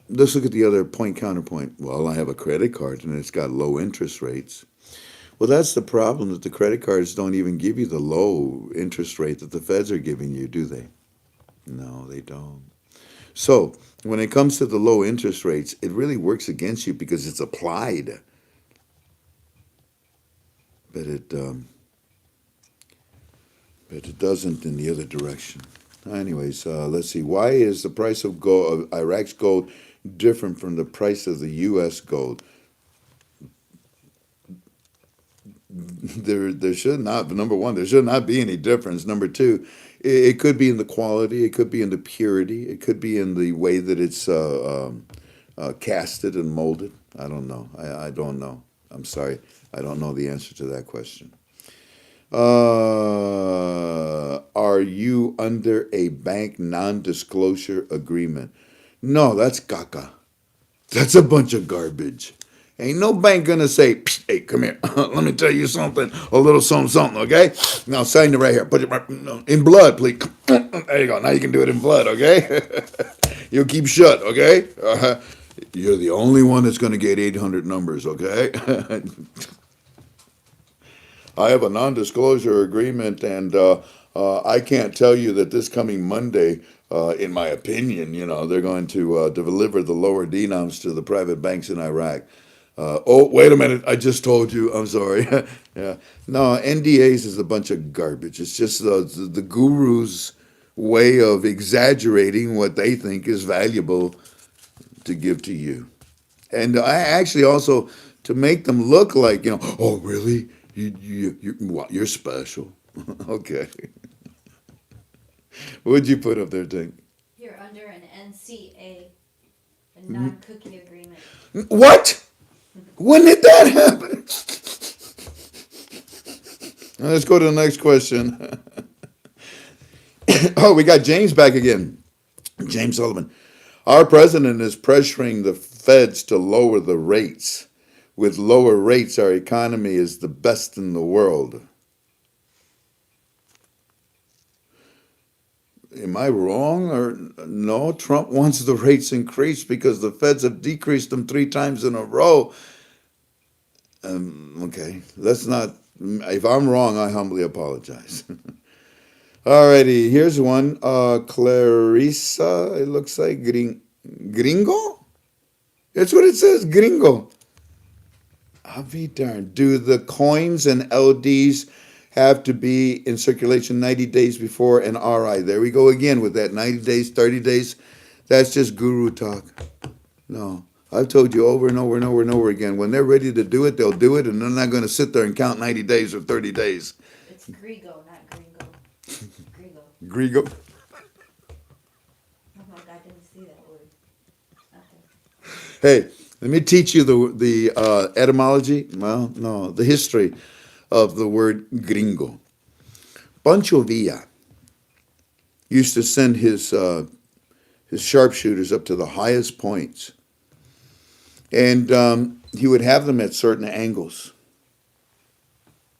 Let's look at the other point, counterpoint. Well, I have a credit card and it's got low interest rates. Well, that's the problem, that the credit cards don't even give you the low interest rate that the feds are giving you, do they? No, they don't. So when it comes to the low interest rates, it really works against you because it's applied. But it doesn't in the other direction. Anyways, let's see. Why is the price of gold, of Iraq's gold, different from the price of the U.S. gold? There should not. Number one, there should not be any difference. Number two, it could be in the quality. It could be in the purity. It could be in the way that it's casted and molded. I don't know. I don't know. I'm sorry. I don't know the answer to that question. Are you under a bank non-disclosure agreement? No, that's caca. That's a bunch of garbage. Ain't no bank gonna say, hey, come here, let me tell you something, a little something, okay? Now sign it right here. Put it right, in blood, please. There you go. Now you can do it in blood, okay? You'll keep shut, okay? You're the only one that's gonna get 800 numbers, okay? I have a non-disclosure agreement, and I can't tell you that this coming Monday, in my opinion, they're going to deliver the lower denoms to the private banks in Iraq. Oh, wait a minute, I just told you, I'm sorry. Yeah. No, NDAs is a bunch of garbage. It's just the guru's way of exaggerating what they think is valuable to give to you. And I actually also, to make them look like, oh, really? You're special. Okay. What'd you put up there, Tink? You're under an NCA, a non-cookie agreement. What? When did that happen? Let's go to the next question. Oh, we got James back again. James Sullivan. Our president is pressuring the feds to lower the rates. With lower rates, our economy is the best in the world. Am I wrong? Or no, Trump wants the rates increased because the feds have decreased them 3 times in a row. Okay, let's not, if I'm wrong, I humbly apologize. Alrighty, here's one. Clarissa, it looks like gringo? That's what it says, gringo. I'll be darned. Do the coins and LDs have to be in circulation 90 days before an RI? There we go again with that 90 days, 30 days. That's just guru talk. No, I've told you over and over and over and over again. When they're ready to do it, they'll do it, and they're not going to sit there and count 90 days or 30 days. It's Grigo, not Gringo. Grigo. Grigo. Oh my God, I didn't see that word. Okay. Hey, let me teach you the etymology. Well, no, the history of the word gringo. Pancho Villa used to send his sharpshooters up to the highest points, and he would have them at certain angles.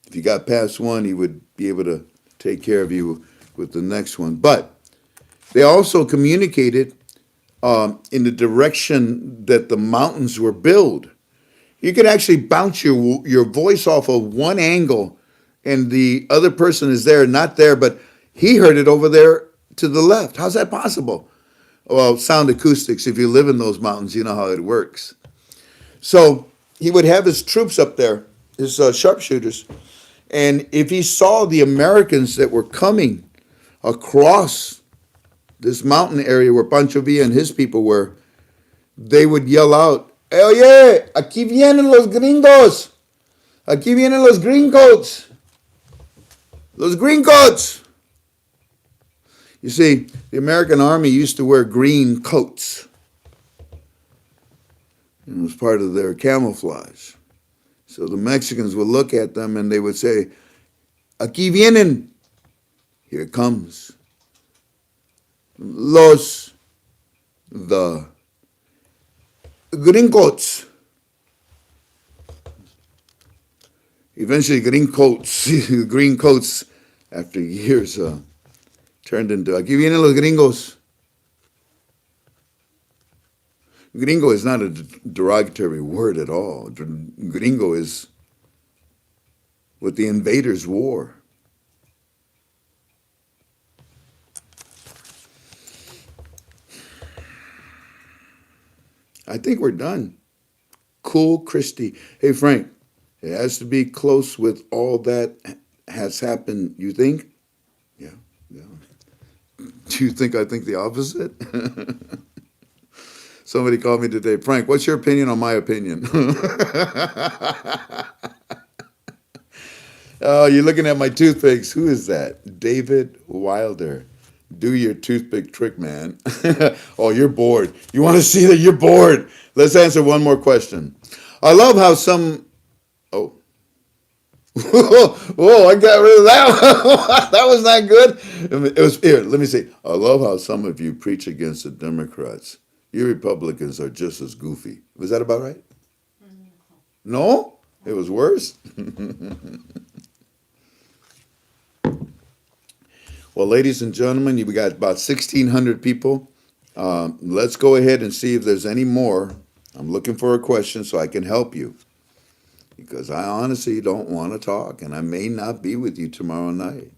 If you got past one, he would be able to take care of you with the next one. But they also communicated in the direction that the mountains were built. You could actually bounce your voice off of one angle, and the other person is there, not there, but he heard it over there to the left. How's that possible? Well, sound acoustics, if you live in those mountains, you know how it works. So he would have his troops up there, his sharpshooters. And if he saw the Americans that were coming across this mountain area where Pancho Villa and his people were, they would yell out, "Oye, aquí vienen los gringos! Aquí vienen los gringos! Los gringos!" You see, the American army used to wear green coats. It was part of their camouflage. So the Mexicans would look at them and they would say, "Aquí vienen." Here it comes. The gringos. Eventually, green coats, after years, turned into, "Aquí vienen los gringos." Gringo is not a derogatory word at all. Gringo is what the invaders wore. I think we're done. Cool Christie. Hey, Frank, it has to be close with all that has happened, you think? Yeah. Do you think I think the opposite? Somebody called me today. "Frank, what's your opinion on my opinion?" Oh, you're looking at my toothpicks. Who is that? David Wilder. Do your toothpick trick, man. Oh, you're bored. You want to see that you're bored? Let's answer one more question. I love how some... Oh. Whoa, I got rid of that one. That was not good. It was here. Let me see. I love how some of you preach against the Democrats. You Republicans are just as goofy. Was that about right? No? It was worse? Well, ladies and gentlemen, we got about 1,600 people. Let's go ahead and see if there's any more. I'm looking for a question so I can help you. Because I honestly don't want to talk, and I may not be with you tomorrow night.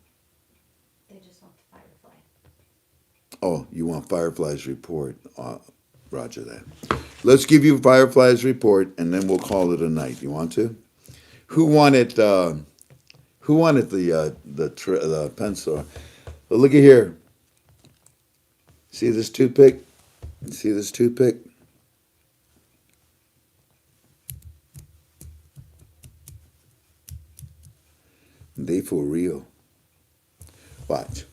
They just want the Firefly. Oh, you want Firefly's report. Roger that. Let's give you Firefly's report, and then we'll call it a night. You want to? Who wanted the pencil? Well, look at here. See this toothpick? See this toothpick? They for real. Watch.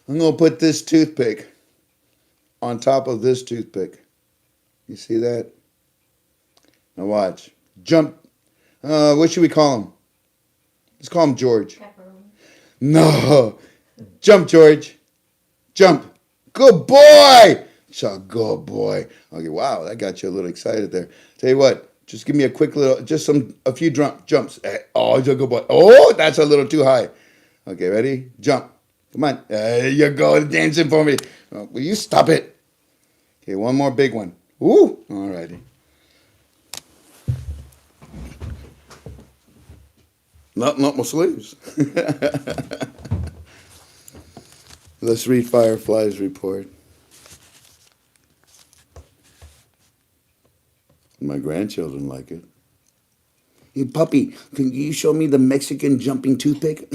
I'm going to put this toothpick on top of this toothpick. You see that? Now watch. Jump. What should we call him? Let's call him George. Pepperoni. No. Jump, George. Jump. Good boy. So good boy. Okay, wow, that got you a little excited there. Tell you what, just give me a quick little, a few jumps. Oh, you're a good boy. Oh, that's a little too high. Okay, ready? Jump. Come on. There you go, dancing for me. Will you stop it? Okay, one more big one. Ooh, all righty. Not my sleeves. Let's read Firefly's report. My grandchildren like it. Hey, puppy, can you show me the Mexican jumping toothpick?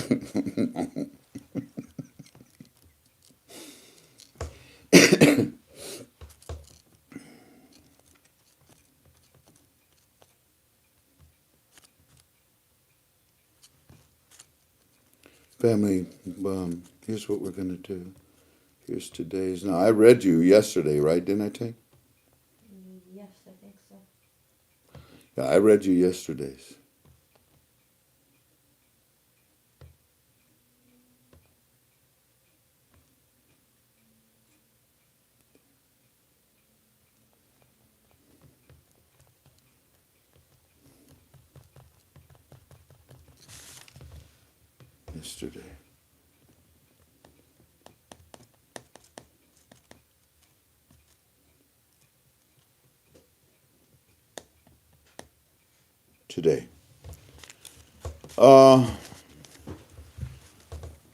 Family, here's what we're going to do. Here's today's. Now, I read you yesterday, right? Didn't I, Tank? Yes, I think so. Yeah, I read you yesterday's. Yesterday. Today. I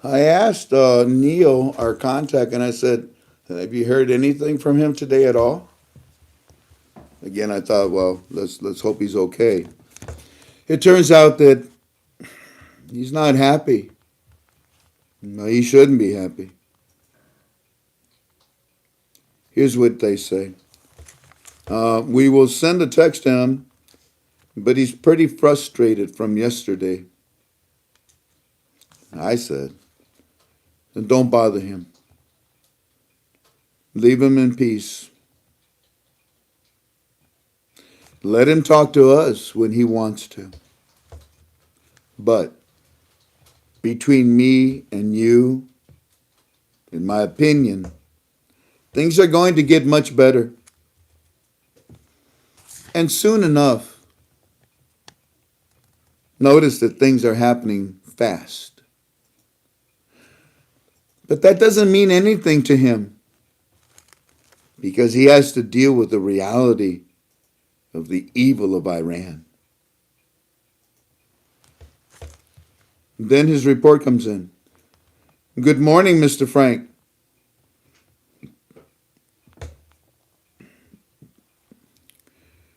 asked Neil, our contact, and I said, "Have you heard anything from him today at all?" Again, I thought, well, let's hope he's okay. It turns out that he's not happy. No, he shouldn't be happy. Here's what they say. We will send a text to him, but he's pretty frustrated from yesterday. I said, then don't bother him. Leave him in peace. Let him talk to us when he wants to. But between me and you, in my opinion, things are going to get much better. And soon enough, notice that things are happening fast. But that doesn't mean anything to him because he has to deal with the reality of the evil of Iran. Then his report comes in. Good morning, Mr. Frank.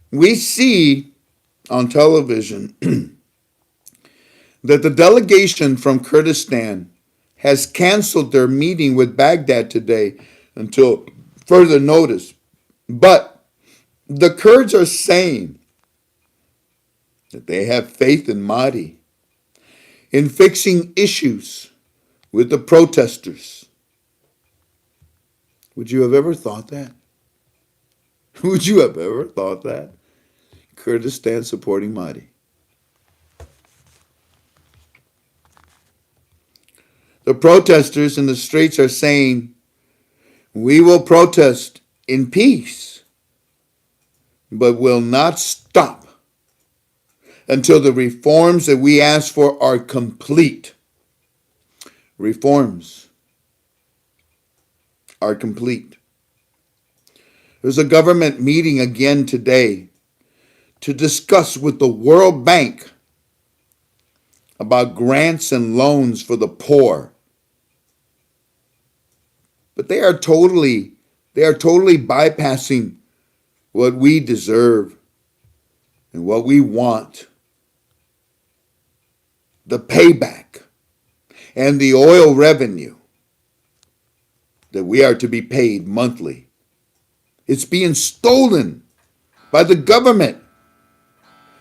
We see on television that the delegation from Kurdistan has canceled their meeting with Baghdad today until further notice. But the Kurds are saying that they have faith in Mahdi in fixing issues with the protesters. Would you have ever thought that? Would you have ever thought that? Kurdistan supporting Mahdi. The protesters in the streets are saying, we will protest in peace, but will not stop until the reforms that we ask for are complete. Reforms are complete. There's a government meeting again today to discuss with the World Bank about grants and loans for the poor. But they are totally bypassing what we deserve and what we want. The payback and the oil revenue that we are to be paid monthly. It's being stolen by the government,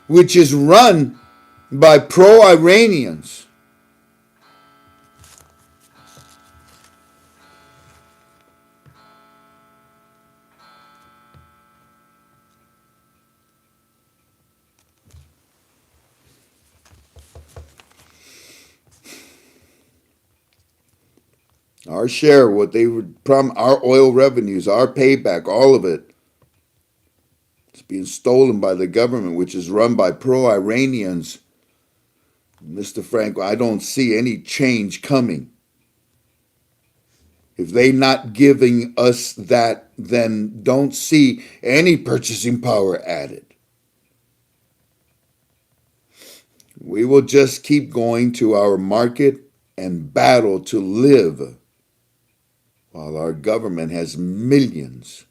which is run by pro-Iranians. Our share, what they would promise, our oil revenues, our payback, all of it, it's being stolen by the government, which is run by pro-Iranians. Mr. Frank, I don't see any change coming. If they're not giving us that, then don't see any purchasing power added. We will just keep going to our market and battle to live while our government has millions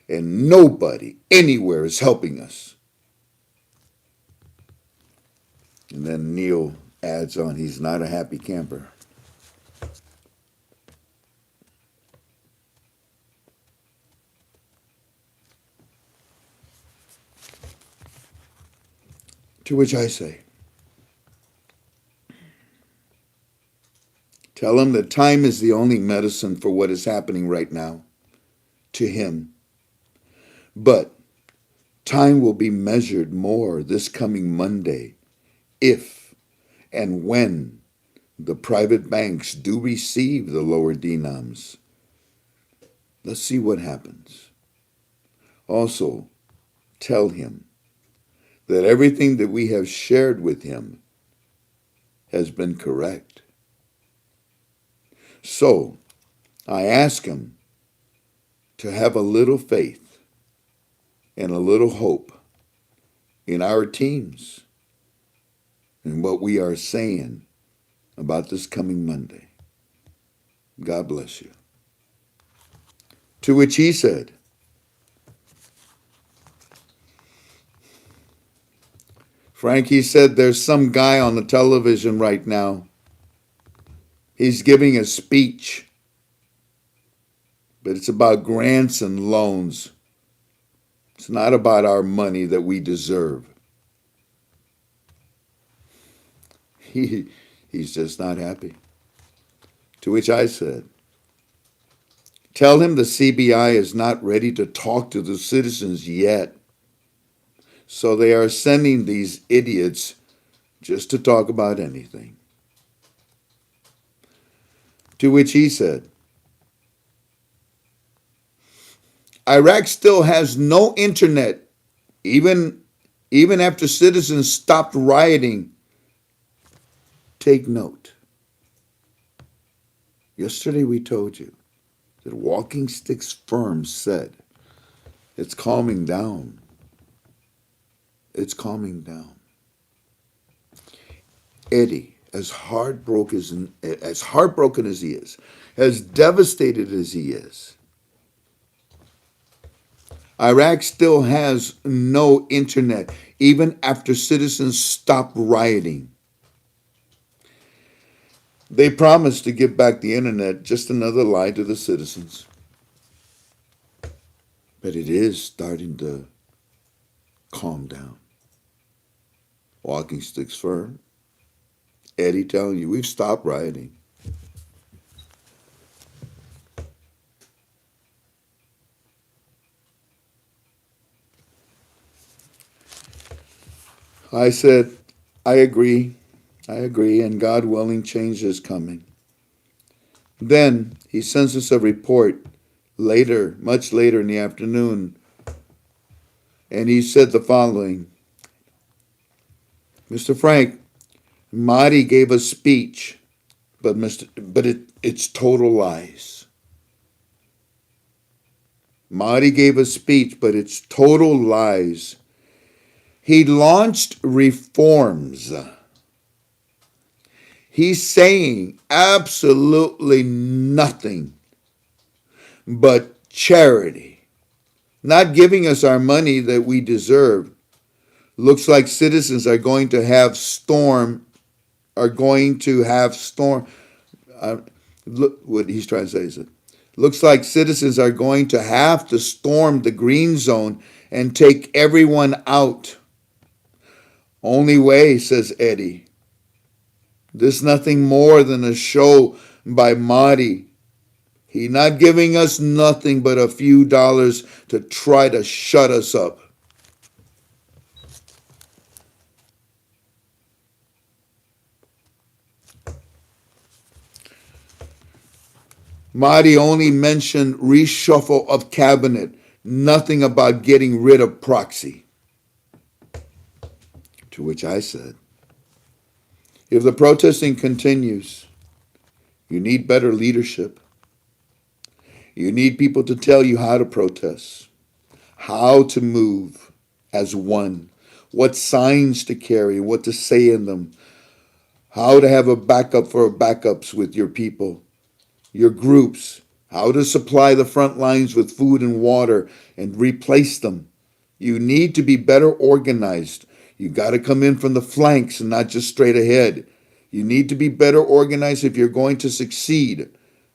and nobody anywhere is helping us. And then Neil adds on, he's not a happy camper. To which I say, tell him that time is the only medicine for what is happening right now to him. But time will be measured more this coming Monday if and when the private banks do receive the lower dinams. Let's see what happens. Also, tell him that everything that we have shared with him has been correct. So, I ask him to have a little faith and a little hope in our teams and what we are saying about this coming Monday. God bless you. To which he said, Frankie said there's some guy on the television right now. He's giving a speech, but it's about grants and loans. It's not about our money that we deserve. He's just not happy. To which I said, tell him the CBI is not ready to talk to the citizens yet. So they are sending these idiots just to talk about anything. To which he said, Iraq still has no internet, even after citizens stopped rioting. Take note. Yesterday we told you that Walking Sticks firm said it's calming down. It's calming down. Eddie, as heartbroken as he is, as devastated as he is, Iraq still has no internet, even after citizens stopped rioting. They promised to give back the internet, just another lie to the citizens. But it is starting to calm down. Walking Sticks firm. Eddie telling you, we've stopped rioting. I said, I agree, and God willing, change is coming. Then he sends us a report later, much later in the afternoon, and he said the following. Mr. Frank, Marty gave a speech, but it's total lies. Marty gave a speech, but it's total lies. He launched reforms. He's saying absolutely nothing but charity, not giving us our money that we deserve. Looks like citizens are going to have storm. Look what he's trying to say is it. Looks like citizens are going to have to storm the green zone and take everyone out. Only way, says Eddie. This nothing more than a show by Marty. He not giving us nothing but a few dollars to try to shut us up. Marty only mentioned reshuffle of cabinet, nothing about getting rid of proxy. To which I said, if the protesting continues, you need better leadership. You need people to tell you how to protest, how to move as one, what signs to carry, what to say in them, how to have a backup for backups with your people, your groups, how to supply the front lines with food and water and replace them. You need to be better organized. You got to come in from the flanks and not just straight ahead. You need to be better organized if you're going to succeed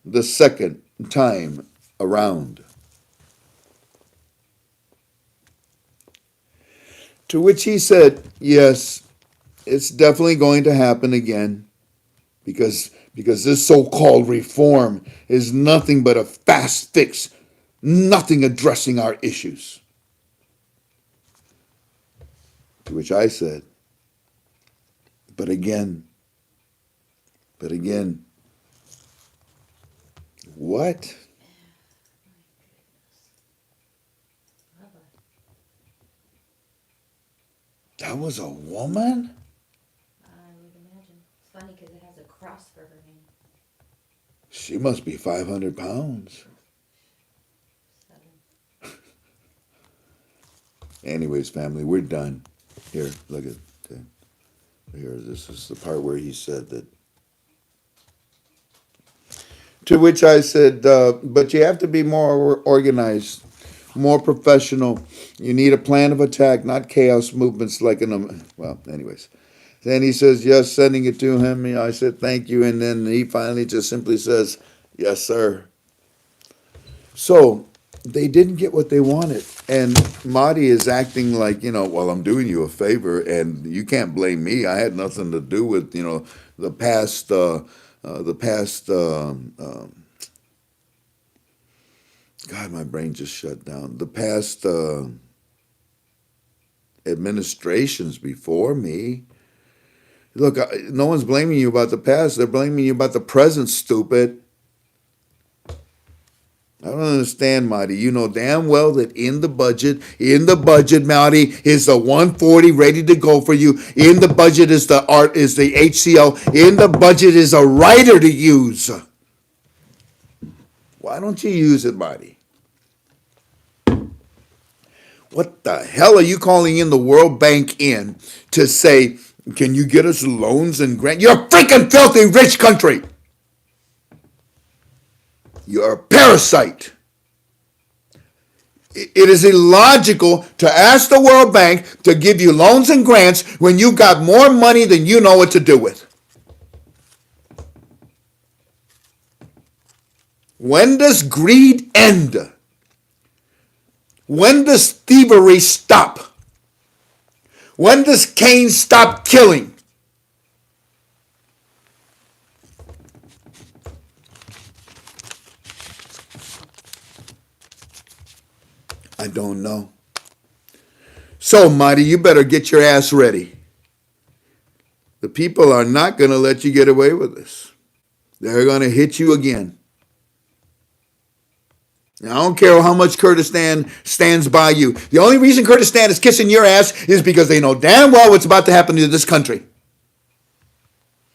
the second time around. To which he said, yes, it's definitely going to happen again because this so-called reform is nothing but a fast fix, nothing addressing our issues. To which I said, but again, what? That was a woman? I would imagine. It's funny because it has a cross for her name. She must be 500 pounds. 7. Anyways, family, we're done. Here, look at okay. Here, this is the part where he said that. To which I said, but you have to be more organized. more professional. You need a plan of attack, not chaos movements like in a, well, anyways. Then he says, yes, sending it to him. You know, I said, thank you. And then he finally just simply says, yes, sir. So they didn't get what they wanted. And Marty is acting like, well, I'm doing you a favor and you can't blame me. I had nothing to do with, the past, God, my brain just shut down. The past administrations before me. Look, no one's blaming you about the past. They're blaming you about the present, stupid. I don't understand, Marty. You know damn well that in the budget, Marty, is the 140 ready to go for you. In the budget is the HCL. In the budget is a writer to use. Why don't you use it, Marty? What the hell are you calling in the World Bank in to say, can you get us loans and grants? You're a freaking filthy rich country. You're a parasite. It is illogical to ask the World Bank to give you loans and grants when you got more money than you know what to do with. When does greed end? When does thievery stop? When does Cain stop killing? I don't know. So, Marty, you better get your ass ready. The people are not going to let you get away with this. They're going to hit you again. Now, I don't care how much Kurdistan stands by you. The only reason Kurdistan is kissing your ass is because they know damn well what's about to happen to this country.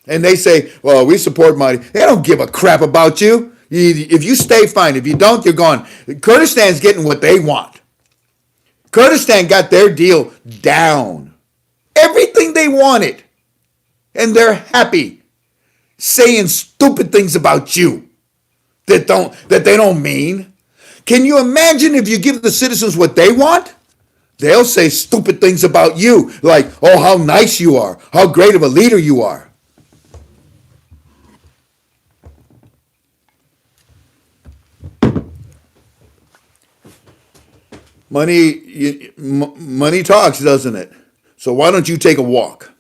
And they say, well, we support Marty. They don't give a crap about you. If you stay, fine. If you don't, you're gone. Kurdistan's getting what they want. Kurdistan got their deal down. Everything they wanted. And they're happy saying stupid things about you that they don't mean. Can you imagine if you give the citizens what they want? They'll say stupid things about you, like, oh, how nice you are, how great of a leader you are. Money talks, doesn't it? So why don't you take a walk?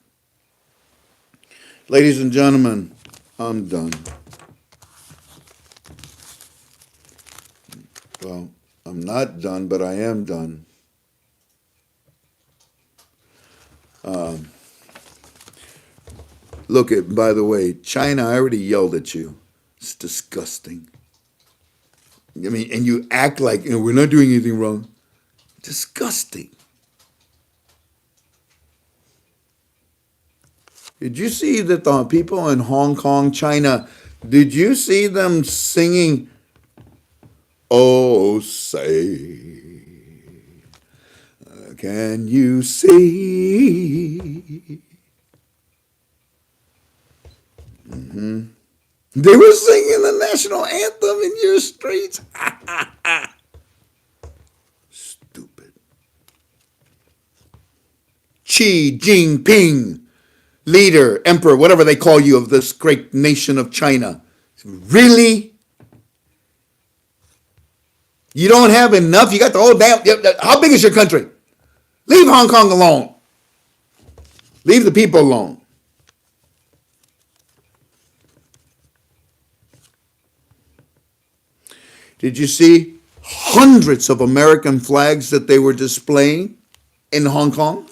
Ladies and gentlemen, I'm done. Well, I'm not done, but I am done. Look at, by the way, China, I already yelled at you. It's disgusting. I mean, and you act like we're not doing anything wrong. Disgusting. Did you see that the people in Hong Kong, China, did you see them singing, oh, say, can you see? Mm-hmm. They were singing the national anthem in your streets. Stupid. Xi Jinping, leader, emperor, whatever they call you of this great nation of China. Really? You don't have enough? You got the whole damn... How big is your country? Leave Hong Kong alone. Leave the people alone. Did you see hundreds of American flags that they were displaying in Hong Kong?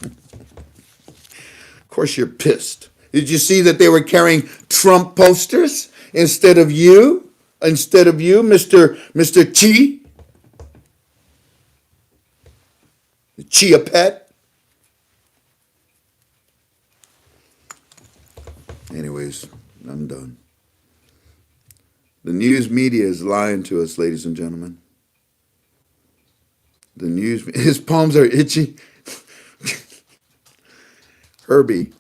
Of course you're pissed. Did you see that they were carrying Trump posters instead of you? Instead of you, Mr. Chi? The Chia Pet? Anyways, I'm done. The news media is lying to us, ladies and gentlemen. His palms are itchy. Herbie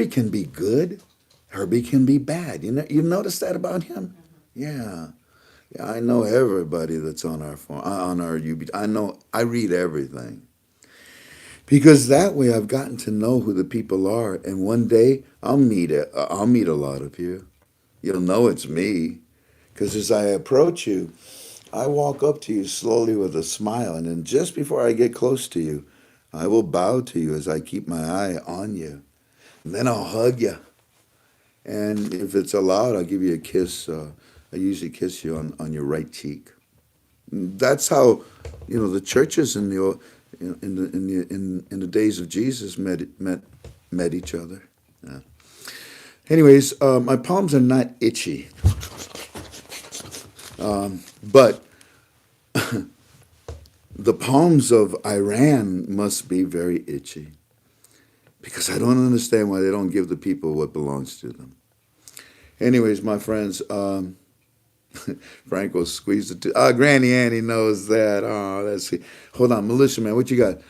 can be good. Herbie can be bad. You notice that about him? Yeah. I know everybody that's on our phone, on our UB. I read everything. Because that way I've gotten to know who the people are, and one day I'll meet a lot of you. You'll know it's me, because as I approach you, I walk up to you slowly with a smile, and then just before I get close to you, I will bow to you as I keep my eye on you. And then I'll hug you, and if it's allowed, I'll give you a kiss. I usually kiss you on your right cheek. That's how, the churches in the days of Jesus met each other. Yeah. Anyways, my palms are not itchy, but the palms of Iran must be very itchy because I don't understand why they don't give the people what belongs to them. Anyways, my friends, Franco squeezed it. Granny Annie knows that. Oh, let's see. Hold on, militia man, what you got?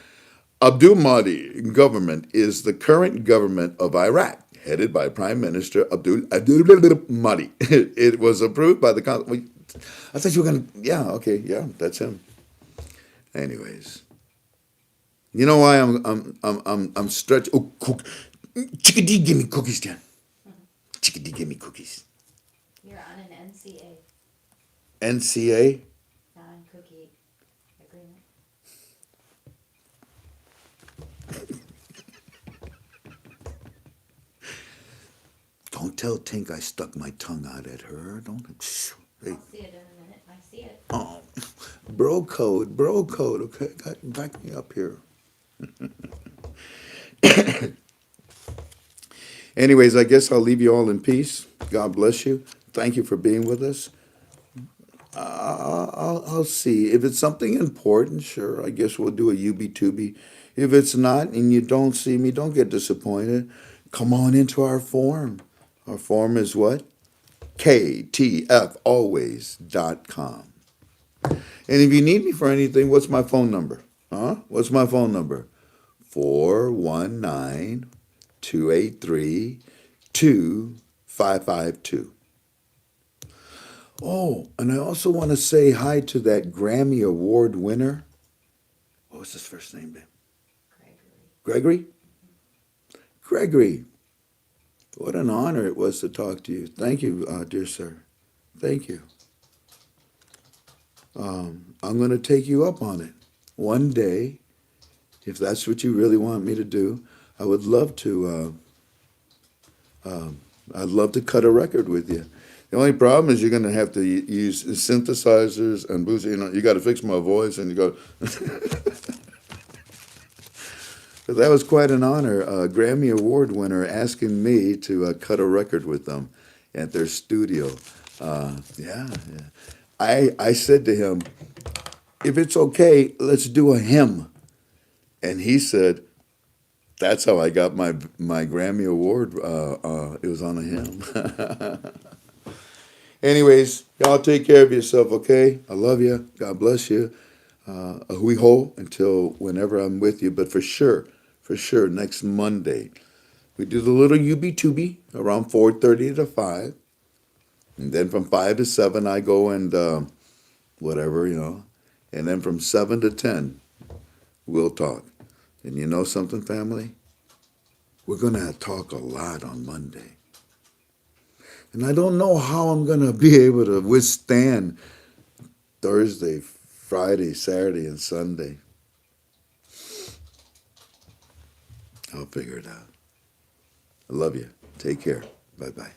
Abdul Mahdi government is the current government of Iraq, headed by Prime Minister Abdul Mahdi. It was approved by the Congress. I thought you were going to. Yeah, okay, yeah, that's him. Anyways, you know why I'm stretched. Oh, Chickadee, give me cookies, Jen. Chickadee, give me cookies. You're on an NCA, NCA. non-cookie agreement. Don't tell Tink I stuck my tongue out at her. Don't. Hey. I'll see it in a minute. I see it. Oh, bro code. Okay, back me up here. Anyways, I guess I'll leave you all in peace. God bless you. Thank you for being with us. I'll see. If it's something important, sure, I guess we'll do a UB2B. If it's not and you don't see me, don't get disappointed. Come on into our forum. Our forum is what? KTFalways.com. And if you need me for anything, what's my phone number? What's my phone number? 419-283-2552. Oh, and I also want to say hi to that Grammy Award winner. What was his first name, babe? Gregory? Gregory. What an honor it was to talk to you. Thank you, dear sir. Thank you. I'm going to take you up on it. One day, if that's what you really want me to do, I would love to. I'd love to cut a record with you. The only problem is you're going to have to use synthesizers and boost. You got to fix my voice, and you got. That was quite an honor. Grammy Award winner asking me to cut a record with them at their studio. Yeah. I said to him, if it's okay, let's do a hymn. And he said, that's how I got my Grammy Award. It was on a hymn. Anyways, y'all take care of yourself, okay? I love you. God bless you. A hui ho until whenever I'm with you. But for sure, next Monday, we do the little UB2B around 4:30 to 5. And then from 5 to 7, I go and whatever, And then from 7 to 10, we'll talk. And you know something, family? We're going to talk a lot on Monday. And I don't know how I'm going to be able to withstand Thursday, Friday, Saturday, and Sunday. I'll figure it out. I love you. Take care. Bye-bye.